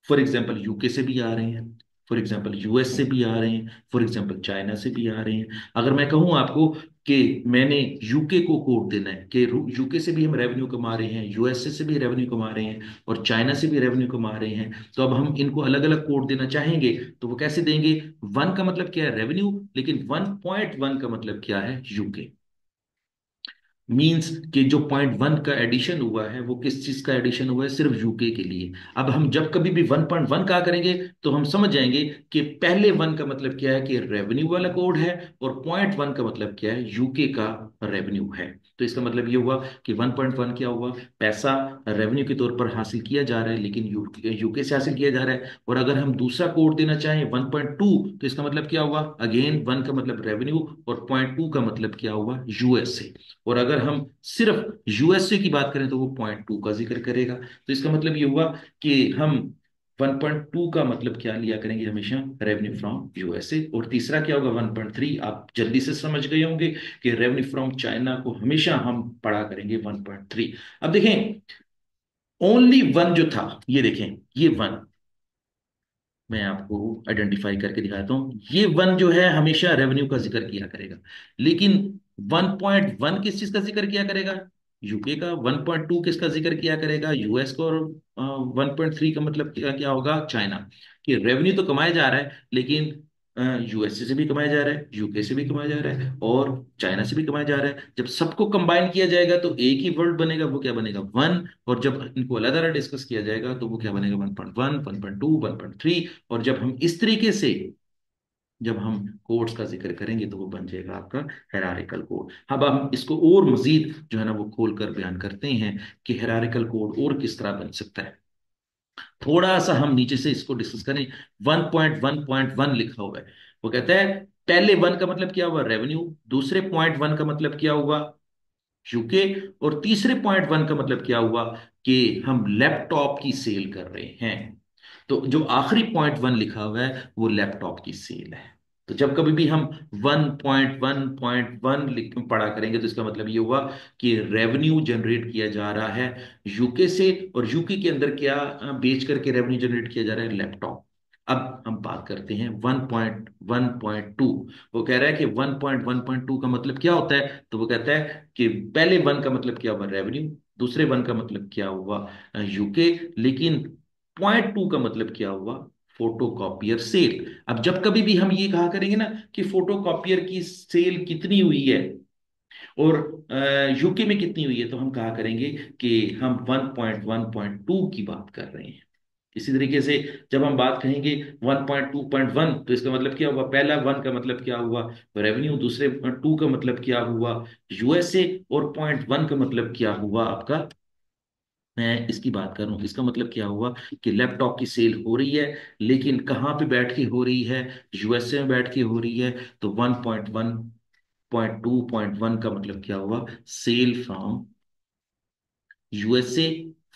फॉर एग्जाम्पल यूके से भी आ रहे हैं, फॉर एग्जाम्पल यूएस से भी आ रहे हैं, फॉर एग्जाम्पल चाइना से भी आ रहे हैं। अगर मैं कहूँ आपको कि मैंने यूके को कोड देना है कि यूके से भी हम रेवेन्यू कमा रहे हैं, यूएसए से भी रेवेन्यू कमा रहे हैं और चाइना से भी रेवेन्यू कमा रहे हैं, तो अब हम इनको अलग अलग कोड देना चाहेंगे तो वो कैसे देंगे। वन का मतलब क्या है, रेवेन्यू, लेकिन 1.1 का मतलब क्या है, यूके। मींस कि जो 0.1 का एडिशन हुआ है वो किस चीज का एडिशन हुआ है, सिर्फ यूके के लिए। अब हम जब कभी भी 1.1 कहा करेंगे तो हम समझ जाएंगे कि पहले वन का मतलब क्या है कि रेवेन्यू वाला कोड है, और 0.1 का मतलब क्या है, यूके का रेवेन्यू है। तो इसका मतलब ये हुआ कि 1.1 क्या हुआ, पैसा रेवेन्यू के तौर पर हासिल किया जा रहा है लेकिन यूके से हासिल किया जा रहा है। और अगर हम दूसरा कोड देना चाहें 1.2, तो इसका मतलब क्या हुआ, अगेन वन का मतलब रेवेन्यू और 0.2 का मतलब क्या हुआ, यूएसए। और अगर हम सिर्फ यूएसए की बात करें तो वो 0.2 का जिक्र करेगा। तो इसका मतलब ये हुआ कि हम 1.2 का मतलब क्या लिया करेंगे, हमेशा रेवेन्यू फ्रॉम यूएसए। और तीसरा क्या होगा, 1.3, आप जल्दी से समझ गए होंगे कि रेवेन्यू फ्रॉम चाइना को हमेशा हम पढ़ा करेंगे 1.3। अब देखें, ओनली वन जो था, ये देखें, ये वन मैं आपको आइडेंटिफाई करके दिखाता हूं, ये वन जो है हमेशा रेवेन्यू का जिक्र किया करेगा। लेकिन 1.1 किस चीज का जिक्र किया करेगा, यूके का। 1.2 किसका जिक्र किया करेगा, यूएस का। और 1.3 का मतलब क्या क्या होगा, चाइना। कि रेवेन्यू तो कमाया जा रहा है लेकिन यूएसए से भी कमाया जा रहा है, यूके से भी कमाया जा रहा है और चाइना से भी कमाया जा रहा है। जब सबको कंबाइन किया जाएगा तो एक ही वर्ड बनेगा, वो क्या बनेगा, वन। और जब इनको अलग अलग डिस्कस किया जाएगा तो वो क्या बनेगा, 1.1, 1.2, 1.3। और जब हम इस तरीके से जब हम कोड्स का जिक्र करेंगे तो वो बन जाएगा आपका हेरारिकल कोड। अब हम इसको और मजीद जो है ना वो खोल कर बयान करते हैं कि हेरारिकल कोड और किस तरह बन सकता है। थोड़ा सा हम नीचे से इसको डिस्कस करें। 1.1.1 लिखा हुआ है, वो कहता है पहले वन का मतलब क्या हुआ, रेवेन्यू। दूसरे 0.1 का मतलब क्या हुआ, यूके। और तीसरे 0.1 का मतलब क्या हुआ कि हम लैपटॉप की सेल कर रहे हैं। तो जो आखिरी 0.1 लिखा हुआ है वो लैपटॉप की सेल है। तो जब कभी भी हम 1.1.1 लिख पढ़ा करेंगे तो इसका मतलब ये हुआ कि रेवेन्यू जनरेट किया जा रहा है यूके से, और यूके के अंदर क्या बेच करके रेवेन्यू जनरेट किया जा रहा है, लैपटॉप। अब हम बात करते हैं 1.1.2। वो कह रहा है कि 1.1.2 का मतलब क्या होता है, तो वो कहता है कि पहले वन का मतलब क्या हुआ, रेवेन्यू। दूसरे वन का मतलब क्या हुआ, यूके। लेकिन 0.2 का मतलब क्या हुआ, फोटो कॉपियर सेल। अब जब कभी भी हम ये कहा करेंगे ना कि फोटो कॉपियर की सेल कितनी हुई है और यूके में कितनी हुई है, तो हम कहा करेंगे कि हम 1.1.2 की बात कर रहे हैं। इसी तरीके से जब हम बात कहेंगे 1.2.1, तो इसका मतलब क्या हुआ, पहला वन का मतलब क्या हुआ, रेवेन्यू। दूसरे टू का मतलब क्या हुआ, यूएसए। और 0.1 का मतलब क्या हुआ आपका, मैं इसकी बात कर रहा हूँ, इसका मतलब क्या हुआ कि लैपटॉप की सेल हो रही है, लेकिन कहाँ पे बैठ के हो रही है, यूएसए में बैठ के हो रही है। तो 1.1.2.1 का मतलब क्या हुआ, sale from USA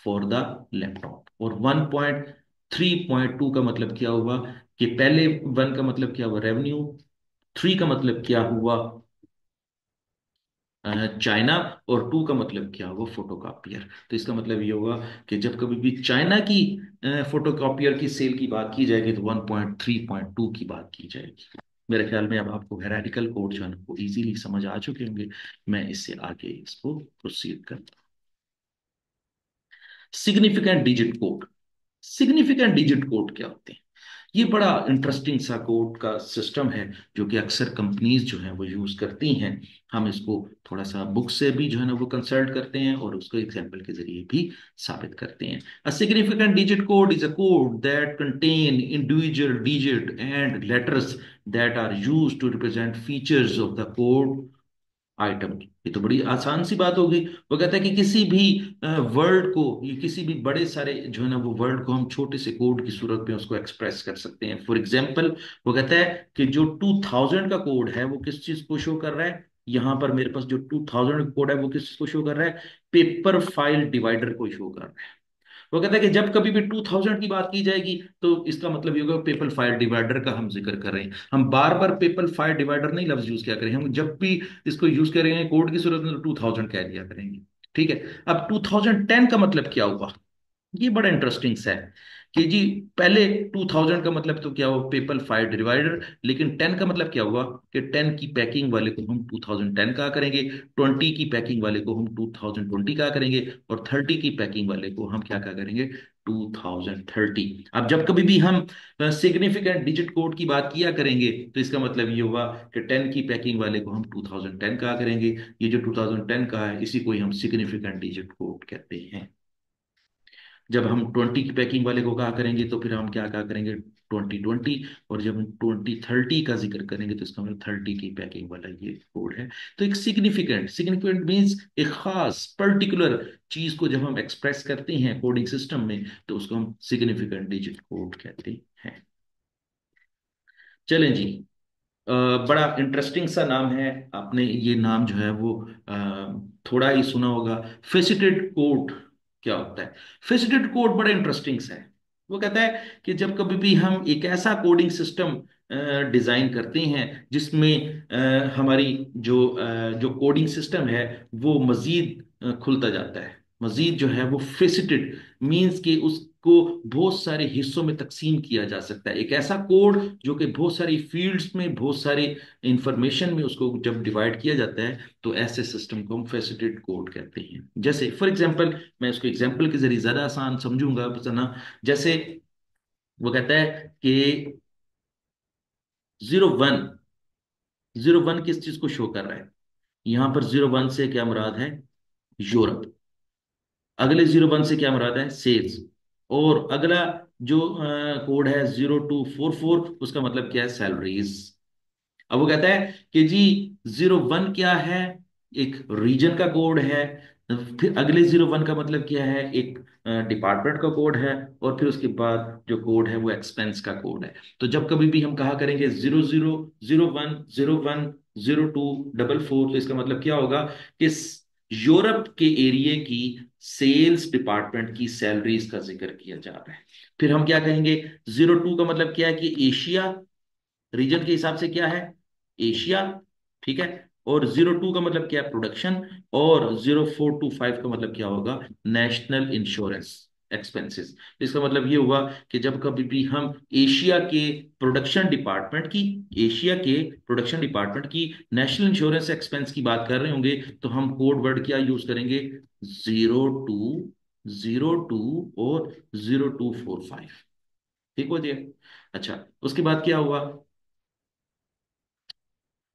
for the laptop. और 1.3.2 का मतलब क्या हुआ कि पहले वन का मतलब क्या हुआ, रेवेन्यू। थ्री का मतलब क्या हुआ, चाइना। और टू का मतलब क्या हुआ, फोटोकॉपियर। तो इसका मतलब ये होगा कि जब कभी भी चाइना की फोटोकॉपियर की सेल की बात की जाएगी तो 1.3.2 की बात की जाएगी। मेरे ख्याल में अब आपको हेराडिकल कोड जो है ना वो इजीली समझ आ चुके होंगे। मैं इससे आगे इसको प्रोसीड करता हूँ। Significant digit code. Significant digit code क्या होते हैं, ये बड़ा इंटरेस्टिंग सा कोड का सिस्टम है जो कि अक्सर कंपनीज जो हैं वो यूज करती हैं। हम इसको थोड़ा सा बुक से भी जो है ना वो कंसल्ट करते हैं और उसको एग्जाम्पल के जरिए भी साबित करते हैं। A significant digit code is a code that contain individual digit and letters that are used to represent features of the code item. ये तो बड़ी आसान सी बात हो गई। वो कहता है कि किसी भी वर्ड को, ये किसी भी बड़े सारे जो है ना वो वर्ड को हम छोटे से कोड की सूरत में उसको एक्सप्रेस कर सकते हैं। फॉर एग्जांपल, वो कहता है कि जो 2000 का कोड है वो किस चीज को शो कर रहा है। यहाँ पर मेरे पास जो 2000 का कोड है वो किस चीज को शो कर रहा है, पेपर फाइल डिवाइडर को शो कर रहा है। वो कहता है कि जब कभी भी 2000 की बात की जाएगी तो इसका मतलब ये होगा पेपर फाइल डिवाइडर का हम जिक्र कर रहे हैं। हम बार बार पेपर फाइल डिवाइडर नहीं लफ्ज यूज किया करेंगे, हम जब भी इसको यूज करेंगे कोड की सूरत में तो 2000 कह दिया करेंगे। ठीक है। अब 2010 का मतलब क्या हुआ, ये बड़ा इंटरेस्टिंग सा है कि जी पहले 2000 का मतलब तो क्या हुआ, पेपर फाइल डिवाइडर। लेकिन 10 का मतलब क्या हुआ कि 10 की पैकिंग वाले को हम 2010 कहा करेंगे, 20 की पैकिंग वाले को हम 2020 कहा करेंगे, और 30 की पैकिंग वाले को हम क्या कहा करेंगे, 2030। अब जब कभी भी हम सिग्निफिकेंट डिजिट कोड की बात किया करेंगे तो इसका मतलब ये हुआ कि 10 की पैकिंग वाले को हम 2010 कहा करेंगे। ये जो 2010 का है इसी को ही हम सिग्निफिकेंट डिजिट कोड कहते हैं। जब हम 20 की पैकिंग वाले को कहा करेंगे तो फिर हम क्या कहा करेंगे, 2020। और जब हम 2030 का जिक्र करेंगे तो इसका मतलब 30 की पैकिंग वाला ये कोड है। तो एक सिग्निफिकेंट, सिग्निफिकेंट मीन्स एक खास पर्टिकुलर चीज को जब हम एक्सप्रेस करते हैं कोडिंग सिस्टम में तो उसको हम सिग्निफिकेंट डिजिट कोड कहते हैं। चलें जी। अ, बड़ा इंटरेस्टिंग सा नाम है। आपने ये नाम जो है वो थोड़ा ही सुना होगा, फेसिटेड कोड। क्या होता है फेसिटेड कोड? बड़ा इंटरेस्टिंग सा है। वो कहता है कि जब कभी भी हम एक ऐसा कोडिंग सिस्टम डिजाइन करते हैं जिसमें हमारी जो कोडिंग सिस्टम है वो मजीद खुलता जाता है, मजीद जो है वो फेसिटेड मींस कि उसको बहुत सारे हिस्सों में तकसीम किया जा सकता है। एक ऐसा कोड जो कि बहुत सारी फील्ड्स में, बहुत सारी इंफॉर्मेशन में उसको जब डिवाइड किया जाता है तो ऐसे सिस्टम को हम फेसिटेड कोड कहते हैं। जैसे फॉर एग्जांपल, मैं इसको एग्जांपल के जरिए ज्यादा आसान समझूंगा ना। जैसे वो कहता है कि 01, 01 किस चीज को शो कर रहा है, यहां पर 01 से क्या मुराद है, यूरोप। अगले 01 से क्या मुराद है, सेल्स। और अगला जो कोड है 0244, उसका मतलब क्या है, सैलरीज। अब वो कहता है कि जी 01 क्या है, एक रीजन का कोड है। फिर अगले 01 का मतलब क्या है, एक डिपार्टमेंट का कोड है। और फिर उसके बाद जो कोड है वो एक्सपेंस का कोड है। तो जब कभी भी हम कहा करेंगे 00, 01, 01, 02, 44, तो इसका मतलब क्या होगा कि यूरोप के एरिया की सेल्स डिपार्टमेंट की सैलरीज का जिक्र किया जा रहा है। फिर हम क्या कहेंगे, 02 का मतलब क्या है कि एशिया, रीजन के हिसाब से क्या है, एशिया। ठीक है। और 02 का मतलब क्या है, प्रोडक्शन। और 0425 का मतलब क्या होगा, नेशनल इंश्योरेंस एक्सपेंसेस। इसका मतलब ये हुआ कि जब कभी भी हम एशिया के प्रोडक्शन डिपार्टमेंट की नेशनल इंश्योरेंस एक्सपेंस की बात कर रहे होंगे तो हम कोड वर्ड क्या यूज करेंगे, 02, 02 और 0245। ठीक हो गया। अच्छा, उसके बाद क्या हुआ,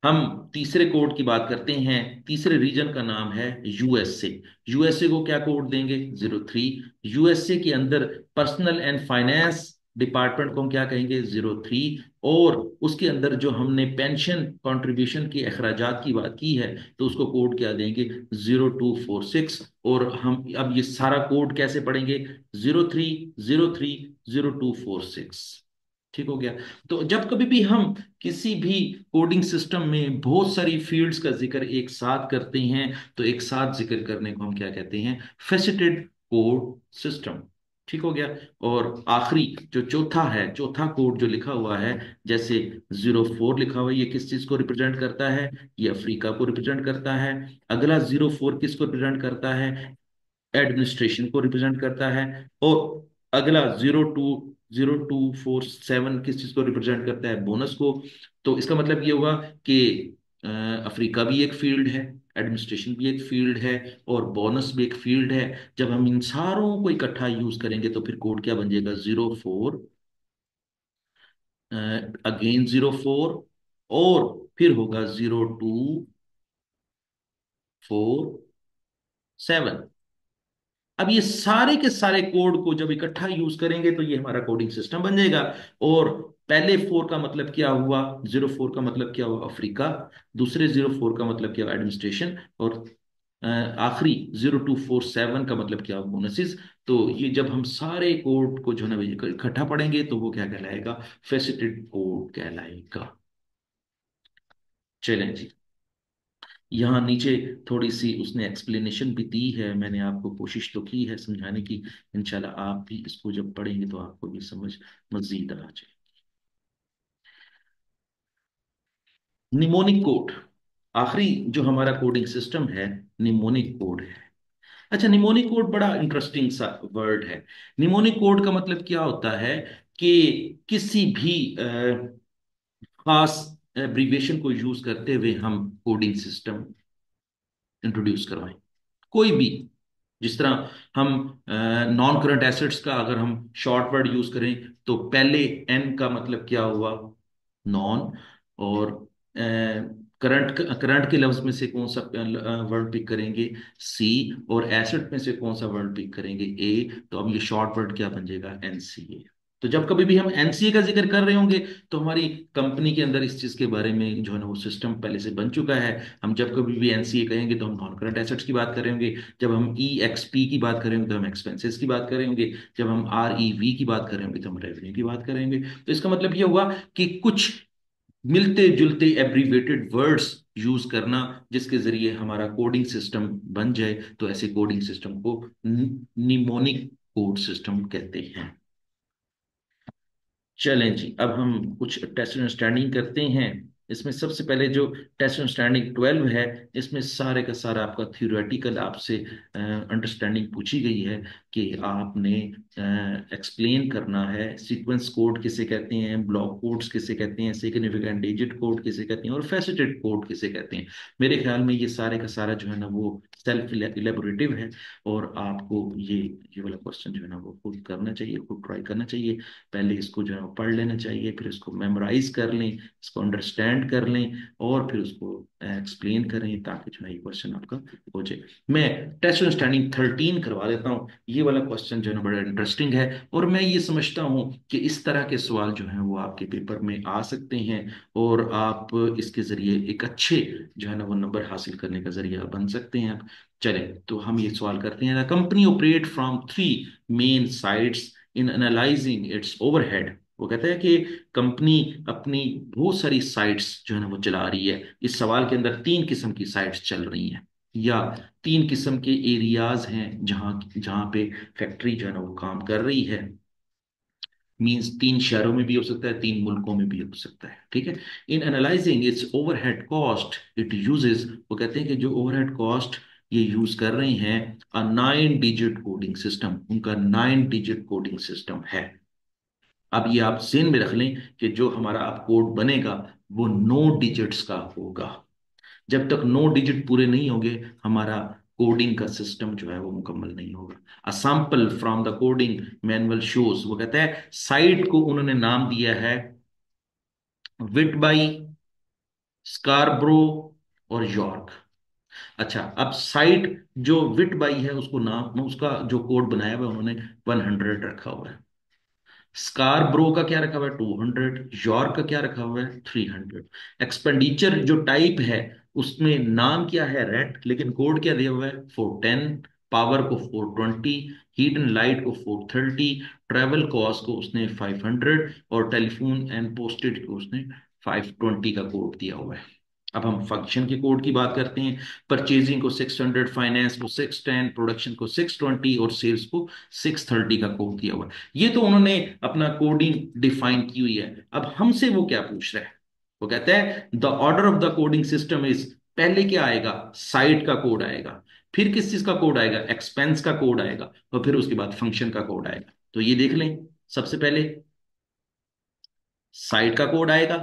हम तीसरे कोड की बात करते हैं। तीसरे रीजन का नाम है यूएसए। यूएसए को क्या कोड देंगे, 03। यूएसए के अंदर पर्सनल एंड फाइनेंस डिपार्टमेंट को हम क्या कहेंगे, 03। और उसके अंदर जो हमने पेंशन कंट्रीब्यूशन के अखराजात की बात की है तो उसको कोड क्या देंगे, 0246। और हम अब ये सारा कोड कैसे पढ़ेंगे, 03, 03, 0246। ठीक हो गया। तो जब कभी भी हम किसी भी कोडिंग सिस्टम में बहुत सारी फील्ड्स का जिक्र एक साथ करते हैं तो एक साथ जिक्र करने को हम क्या कहते हैं, फेसिटेड कोड सिस्टम। ठीक हो गया। और आखिरी जो चौथा है, चौथा कोड जो लिखा हुआ है, जैसे 04 लिखा हुआ है, ये किस चीज को रिप्रेजेंट करता है, ये अफ्रीका को रिप्रेजेंट करता है। अगला 04 किसको रिप्रेजेंट करता है, एडमिनिस्ट्रेशन को रिप्रेजेंट करता है। और अगला 02, 0247 किस चीज को रिप्रेजेंट करता है, बोनस को। तो इसका मतलब ये होगा कि अ, अफ्रीका भी एक फील्ड है, एडमिनिस्ट्रेशन भी एक फील्ड है, और बोनस भी एक फील्ड है। जब हम इन सारों को इकट्ठा यूज करेंगे तो फिर कोड क्या बन जाएगा, अगेन 04, और फिर होगा 0247। अब ये सारे के सारे कोड को जब इकट्ठा यूज करेंगे तो ये हमारा कोडिंग सिस्टम बन जाएगा। और पहले 4 का मतलब क्या हुआ, 04 का मतलब क्या हुआ, अफ्रीका। दूसरे 04 का मतलब क्या हुआ, एडमिनिस्ट्रेशन। और आखिरी 0247 का मतलब क्या हुआ, बोनसेस। तो ये जब हम सारे कोड को जो है ना इकट्ठा पढ़ेंगे तो वो क्या कहलाएगा, फेसिटेड कोड कहलाएगा। चलें जी, यहाँ नीचे थोड़ी सी उसने एक्सप्लेनेशन भी दी है, मैंने आपको कोशिश तो की है समझाने की। इंशाल्लाह आप भी इसको जब पढ़ेंगे तो आपको भी समझ मजीद आ जाए। निमोनिक कोड, आखिरी जो हमारा कोडिंग सिस्टम है, निमोनिक कोड है। अच्छा, निमोनिक कोड बड़ा इंटरेस्टिंग सा वर्ड है। निमोनिक कोड का मतलब क्या होता है कि किसी भी खास एब्रीविएशन को यूज करते हुए हम कोडिंग सिस्टम इंट्रोड्यूस करवाएं, कोई भी। जिस तरह हम नॉन करंट एसेट्स का अगर हम शॉर्ट वर्ड यूज करें तो पहले एन का मतलब क्या हुआ, नॉन। और करंट करंट के लफ्ज में से कौन सा वर्ड पिक करेंगे, सी। और एसेट में से कौन सा वर्ड पिक करेंगे, ए। तो अब ये शॉर्ट वर्ड क्या बन जाएगा, एनसीए। तो जब कभी भी हम एनसीए का जिक्र कर रहे होंगे तो हमारी कंपनी के अंदर इस चीज के बारे में जो है ना वो सिस्टम पहले से बन चुका है। हम जब कभी भी एनसीए कहेंगे तो हम नॉन करंट एसेट्स की बात कर रहे होंगे। जब हम ई एक्सपी की बात करेंगे तो हम एक्सपेंसेस की बात करेंगे। जब हम आर ई वी की बात करेंगे तो हम रेवेन्यू की बात करेंगे। तो इसका मतलब ये हुआ कि कुछ मिलते जुलते एब्रीवेटेड वर्ड्स यूज करना जिसके जरिए हमारा कोडिंग सिस्टम बन जाए, तो ऐसे कोडिंग सिस्टम को निमोनिक कोड सिस्टम कहते हैं। चलें जी, अब हम कुछ टेस्ट अंडरस्टैंडिंग करते हैं। इसमें सबसे पहले जो टेस्ट अंडरस्टैंडिंग 12 है, इसमें सारे का सारा आपका थियोरेटिकल आपसे अंडरस्टैंडिंग पूछी गई है कि आपने एक्सप्लेन करना है सीक्वेंस कोड किसे कहते हैं, ब्लॉक कोड्स किसे कहते हैं, सिग्निफिकेंट डिजिट कोड किसे कहते हैं, और फैसेटेड कोड किसे कहते हैं। मेरे ख्याल में ये सारे का सारा जो है ना वो सेल्फ इलेबोरेटिव है, और आपको ये वाला क्वेश्चन जो है ना वो खुद करना चाहिए, खुद ट्राई करना चाहिए। पहले इसको जो है वो पढ़ लेना चाहिए, फिर इसको मेमोराइज कर लें, इसको अंडरस्टैंड कर लें, और फिर उसको एक्सप्लेन करें, ताकि जो है ये क्वेश्चन आपका हो जाए। मैं टेस्ट अंडरस्टैंडिंग 13 करवा देता हूँ। ये वाला क्वेश्चन जो है ना बड़ा इंटरेस्टिंग है, और मैं ये समझता हूँ कि इस तरह के सवाल जो हैं वो आपके पेपर में आ सकते हैं, और आप इसके जरिए एक अच्छे जो है ना वो नंबर हासिल करने का जरिया बन सकते हैं। चलें तो हम ये सवाल करते हैं, the company operate from three main sites in analysing it's overhead. वो कहता है कि कंपनी अपनी बहुत सारी साइट्स जो है ना वो चला रही है। इस सवाल के अंदर तीन किस्म की साइट्स चल रही हैं, या तीन किस्म के एरियाज हैं जहां जहां पे फैक्ट्री जो है ना वो काम कर रही है। मींस तीन शहरों में भी हो सकता है, तीन मुल्कों में भी हो सकता है, ठीक है। इन analysing it's overhead cost it uses, वो कहते हैं कि जो ओवरहेड कॉस्ट ये यूज कर रहे हैं, अ 9 डिजिट कोडिंग सिस्टम, उनका 9 डिजिट कोडिंग सिस्टम है। अब ये आप जेन में रख लें कि जो हमारा अब कोड बनेगा वो 9 डिजिट्स का होगा। जब तक 9 डिजिट पूरे नहीं होंगे हमारा कोडिंग का सिस्टम जो है वो मुकम्मल नहीं होगा। A sample from the coding manual shows, वो कहता है साइट को उन्होंने नाम दिया है विटबाई, स्कारब्रो और यॉर्क। अच्छा, अब साइट जो विटबाई है उसको नाम, उसका जो कोड बनाया हुआ है उन्होंने 100 रखा हुआ है। स्कार ब्रो का क्या रखा हुआ है, 200। यॉर्क का क्या रखा हुआ है, 300। एक्सपेंडिचर जो टाइप है उसमें नाम क्या है, रेट, लेकिन कोड क्या दिया हुआ है, 410। पावर को 420, हीट एंड लाइट को 430, ट्रेवल कॉस्ट को उसने 500, और टेलीफोन एंड पोस्टेज को उसने 520 का कोड दिया हुआ है। अब हम फंक्शन के कोड की बात करते हैं। परचेजिंग को 600, फाइनेंस को 610, प्रोडक्शन को 620, और सेल्स को 630 का कोड दिया हुआ है। ये तो उन्होंने अपना कोडिंग डिफाइन की हुई है। अब हमसे वो क्या पूछ रहा है, वो कहता है the order of the coding system is, पहले क्या आएगा, साइट का कोड आएगा, फिर किस चीज का कोड आएगा, एक्सपेंस का कोड आएगा, और फिर उसके बाद फंक्शन का कोड आएगा। तो ये देख लें, सबसे पहले साइट का कोड आएगा,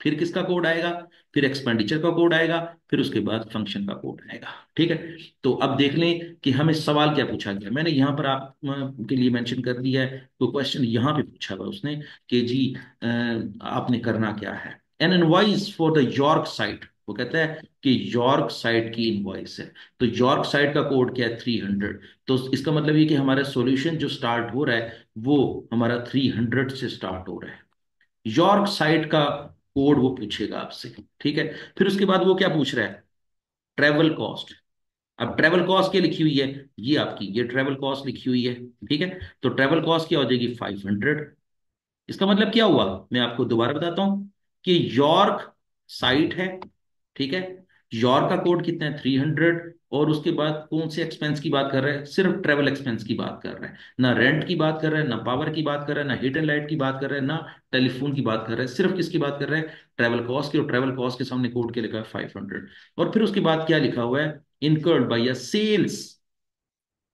फिर किसका कोड आएगा, फिर एक्सपेंडिचर का कोड आएगा, फिर उसके बाद फंक्शन का कोड आएगा। ठीक है। तो अब देख लें कि हमें सवाल क्या पूछा गया। मैंने यहाँ पर आप के लिए मेंशन कर दिया है, तो क्वेश्चन यहाँ पे पूछा हुआ उसने कि जी आपने करना क्या है। N invoice for the York site, वो कहता है कि यॉर्क साइट की इनवॉइस है। तो यॉर्क साइट का कोड क्या है, 300। तो इसका मतलब ये कि हमारा सॉल्यूशन जो स्टार्ट हो रहा है वो हमारा 300 से स्टार्ट हो रहा है। यॉर्क साइट का कोड वो पूछेगा आपसे। ठीक है। फिर उसके बाद वो क्या पूछ रहा है, ट्रेवल कॉस्ट। अब ट्रेवल कॉस्ट क्या लिखी हुई है, ये आपकी ये ट्रेवल कॉस्ट लिखी हुई है। ठीक है। तो ट्रेवल कॉस्ट क्या हो जाएगी, 500। इसका मतलब क्या हुआ, मैं आपको दोबारा बताता हूं कि यॉर्क साइट है। ठीक है। यॉर्क का कोड कितना है, 300। और उसके बाद कौन से एक्सपेंस की बात कर रहा है, सिर्फ ट्रेवल एक्सपेंस की बात कर रहा है। ना रेंट की बात कर रहा है, ना पावर की बात कर रहा है, ना हीट एंड लाइट की बात कर रहा है, ना टेलीफोन की बात कर रहा है। सिर्फ किसकी बात कर रहा है, ट्रेवल कॉस्ट की। और ट्रेवल कॉस्ट के सामने कोड के लिखा है 500। और फिर उसके बाद क्या लिखा हुआ है, incurred by a sales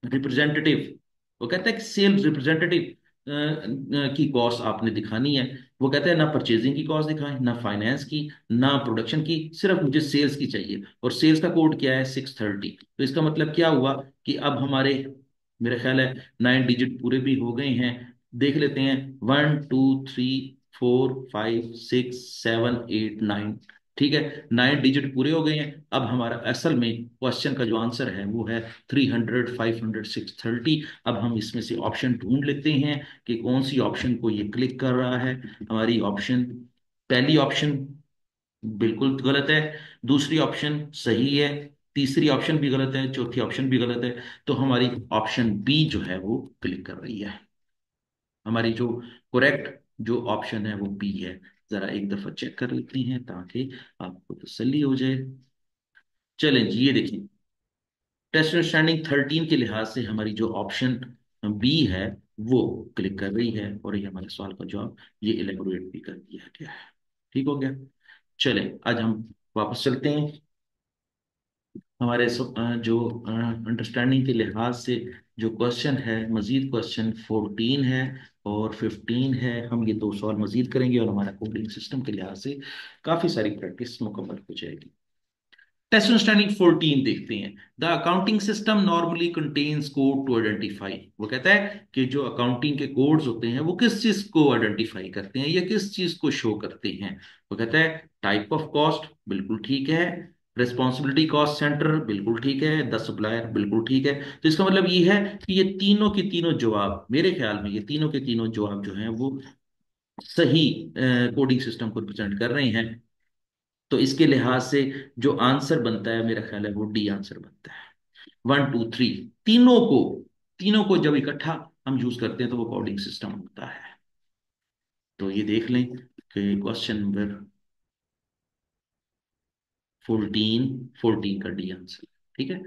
representative. वो कहता है कि सेल्स रिप्रेजेंटेटिव की कॉस्ट आपने दिखानी है। वो कहता है ना परचेजिंग की कॉस्ट दिखाएं, ना फाइनेंस की, ना प्रोडक्शन की, सिर्फ मुझे सेल्स की चाहिए। और सेल्स का कोड क्या है, 630। तो इसका मतलब क्या हुआ कि अब हमारे, मेरा ख्याल है 9 डिजिट पूरे भी हो गए हैं। देख लेते हैं, 1 2 3 4 5 6 7 8 9। ठीक है, 9 डिजिट पूरे हो गए हैं। अब हमारा असल में क्वेश्चन का जो आंसर है वो है 300, 500, 630। अब हम इसमें से ऑप्शन ढूंढ लेते हैं कि कौन सी ऑप्शन को ये क्लिक कर रहा है। हमारी ऑप्शन, पहली ऑप्शन बिल्कुल गलत है, दूसरी ऑप्शन सही है, तीसरी ऑप्शन भी गलत है, चौथी ऑप्शन भी गलत है। तो हमारी ऑप्शन बी जो है वो क्लिक कर रही है। हमारी जो करेक्ट जो ऑप्शन है वो बी है। जरा एक दफा चेक कर लेते हैं ताकि आपको तसल्ली हो जाए। चलें जी, ये देखिए, टेस्ट अंडरस्टैंडिंग 13 के लिहाज से हमारी जो ऑप्शन बी है वो क्लिक कर रही है, और ये हमारे सवाल का जवाब ये इलेबोरेट भी कर दिया गया है। ठीक हो गया। चलें आज हम वापस चलते हैं। हमारे जो अंडरस्टैंडिंग के लिहाज से जो क्वेश्चन है, मजीद क्वेश्चन 14 है और 15 है। हम ये दो सवाल मजीद करेंगे और हमारा कोडिंग सिस्टम के लिहाज से काफ़ी सारी प्रैक्टिस मुकम्मल हो जाएगी। टेस्ट अंडरस्टैंडिंग 14 देखते हैं। The accounting system normally contains code to identify. वो कहता है कि जो अकाउंटिंग के कोड्स होते हैं वो किस चीज को आइडेंटिफाई करते हैं या किस चीज को शो करते हैं। वो कहता है टाइप ऑफ कॉस्ट, बिल्कुल ठीक है। रिस्पॉन्सिबिलिटी कॉस्ट सेंटर, बिल्कुल ठीक है। द सप्लायर, बिल्कुल ठीक है। तो इसका मतलब ये है कि ये तीनों के तीनों जवाब, मेरे ख्याल में ये तीनों के तीनों जवाब जो हैं वो सही कोडिंग सिस्टम को रिप्रेजेंट कर रहे हैं। तो इसके लिहाज से जो आंसर बनता है मेरा ख्याल है वो डी आंसर बनता है। 1 2 3, तीनों को जब इकट्ठा हम यूज करते हैं तो वो कोडिंग सिस्टम होता है। तो ये देख लें कि क्वेश्चन नंबर 14 का डी आंसर। ठीक है।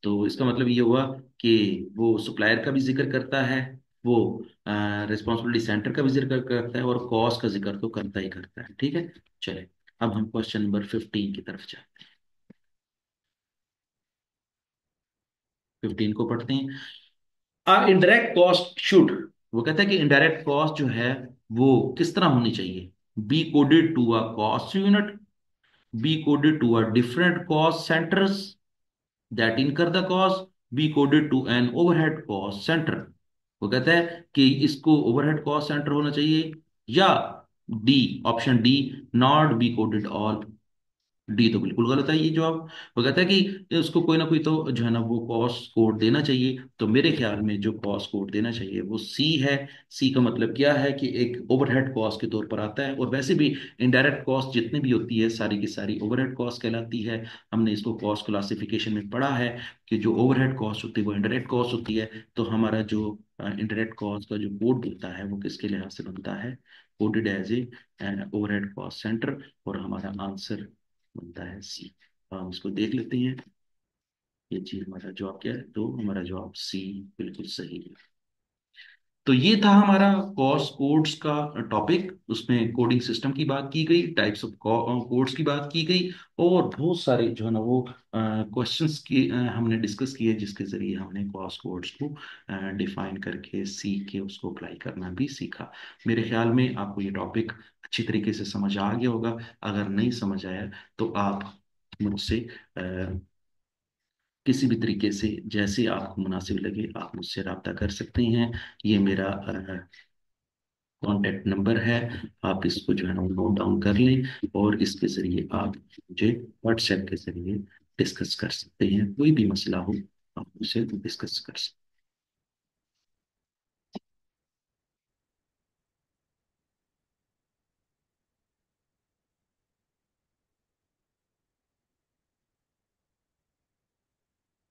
तो इसका मतलब ये हुआ कि वो सप्लायर का भी जिक्र करता है, वो रिस्पॉन्सिबिलिटी सेंटर का भी जिक्र करता है, और कॉस्ट का जिक्र तो करता ही करता है। ठीक है। चले, अब हम क्वेश्चन नंबर 15 की तरफ जाते हैं। 15 को पढ़ते हैं। इनडायरेक्ट कॉस्ट शुड, वो कहता है कि इनडायरेक्ट कॉस्ट जो है वो किस तरह होनी चाहिए, be coded to a cost unit, be coded to a different cost centres that incur the cost, be coded to an overhead cost centre. वो कहता है कि इसको ओवरहेड कॉस्ट सेंटर होना चाहिए, या D, option D, not be coded all. D तो बिल्कुल गलत है ये जवाब। वो कहता है कि उसको कोई ना कोई तो जो है ना वो कॉस्ट कोड देना चाहिए। तो मेरे ख्याल में जो कॉस्ट कोड देना चाहिए वो सी है। सी का मतलब क्या है कि एक ओवरहेड कॉस्ट के तौर पर आता है। और वैसे भी इनडायरेक्ट कॉस्ट जितनी भी होती है सारी की सारी ओवरहेड कॉस्ट कहलाती है। हमने इसको कॉस्ट क्लासिफिकेशन में पढ़ा है कि जो ओवरहेड कॉस्ट होती है वो इनडायरेक्ट कॉस्ट होती है। तो हमारा जो इनडायरेक्ट कॉस्ट का जो कोड होता है वो किसके लिहाज से बनता है, coded as a overhead cost centre. और हमारा आंसर बनता है सी। तो हम इसको देख लेते हैं, ये जी हमारा जवाब क्या है, तो हमारा जवाब सी बिल्कुल सही है। तो ये था हमारा कॉस कोड्स का टॉपिक। उसमें कोडिंग सिस्टम की बात की गई, टाइप्स ऑफ कोड्स की बात की गई, और बहुत सारे जो है ना वो क्वेश्चंस की हमने डिस्कस किए, जिसके जरिए हमने कॉस कोड्स को डिफाइन करके सीख के उसको अप्लाई करना भी सीखा। मेरे ख्याल में आपको ये टॉपिक अच्छी तरीके से समझ आ गया होगा। अगर नहीं समझ आया तो आप मुझसे किसी भी तरीके से, जैसे आपको मुनासिब लगे, आप मुझसे रब्ता कर सकते हैं। ये मेरा कॉन्टैक्ट नंबर है। आप इसको जो है ना नोट डाउन कर लें, और इसके ज़रिए आप मुझे व्हाट्सएप के ज़रिए डिस्कस कर सकते हैं। कोई भी मसला हो आप मुझसे डिस्कस कर सकते हैं।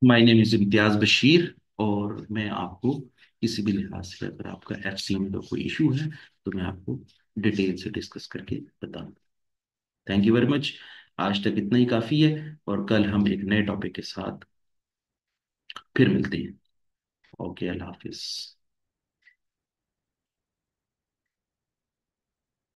माय नेम इज़ इम्तियाज़ बशीर, और मैं आपको किसी भी लिहाज से, अगर आपका एफसी में तो कोई इशू है, तो मैं आपको डिटेल से डिस्कस करके बताऊँ। Thank you very much. आज तक इतना ही काफ़ी है, और कल हम एक नए टॉपिक के साथ फिर मिलते हैं। ओके, अल्लाह हाफिज़।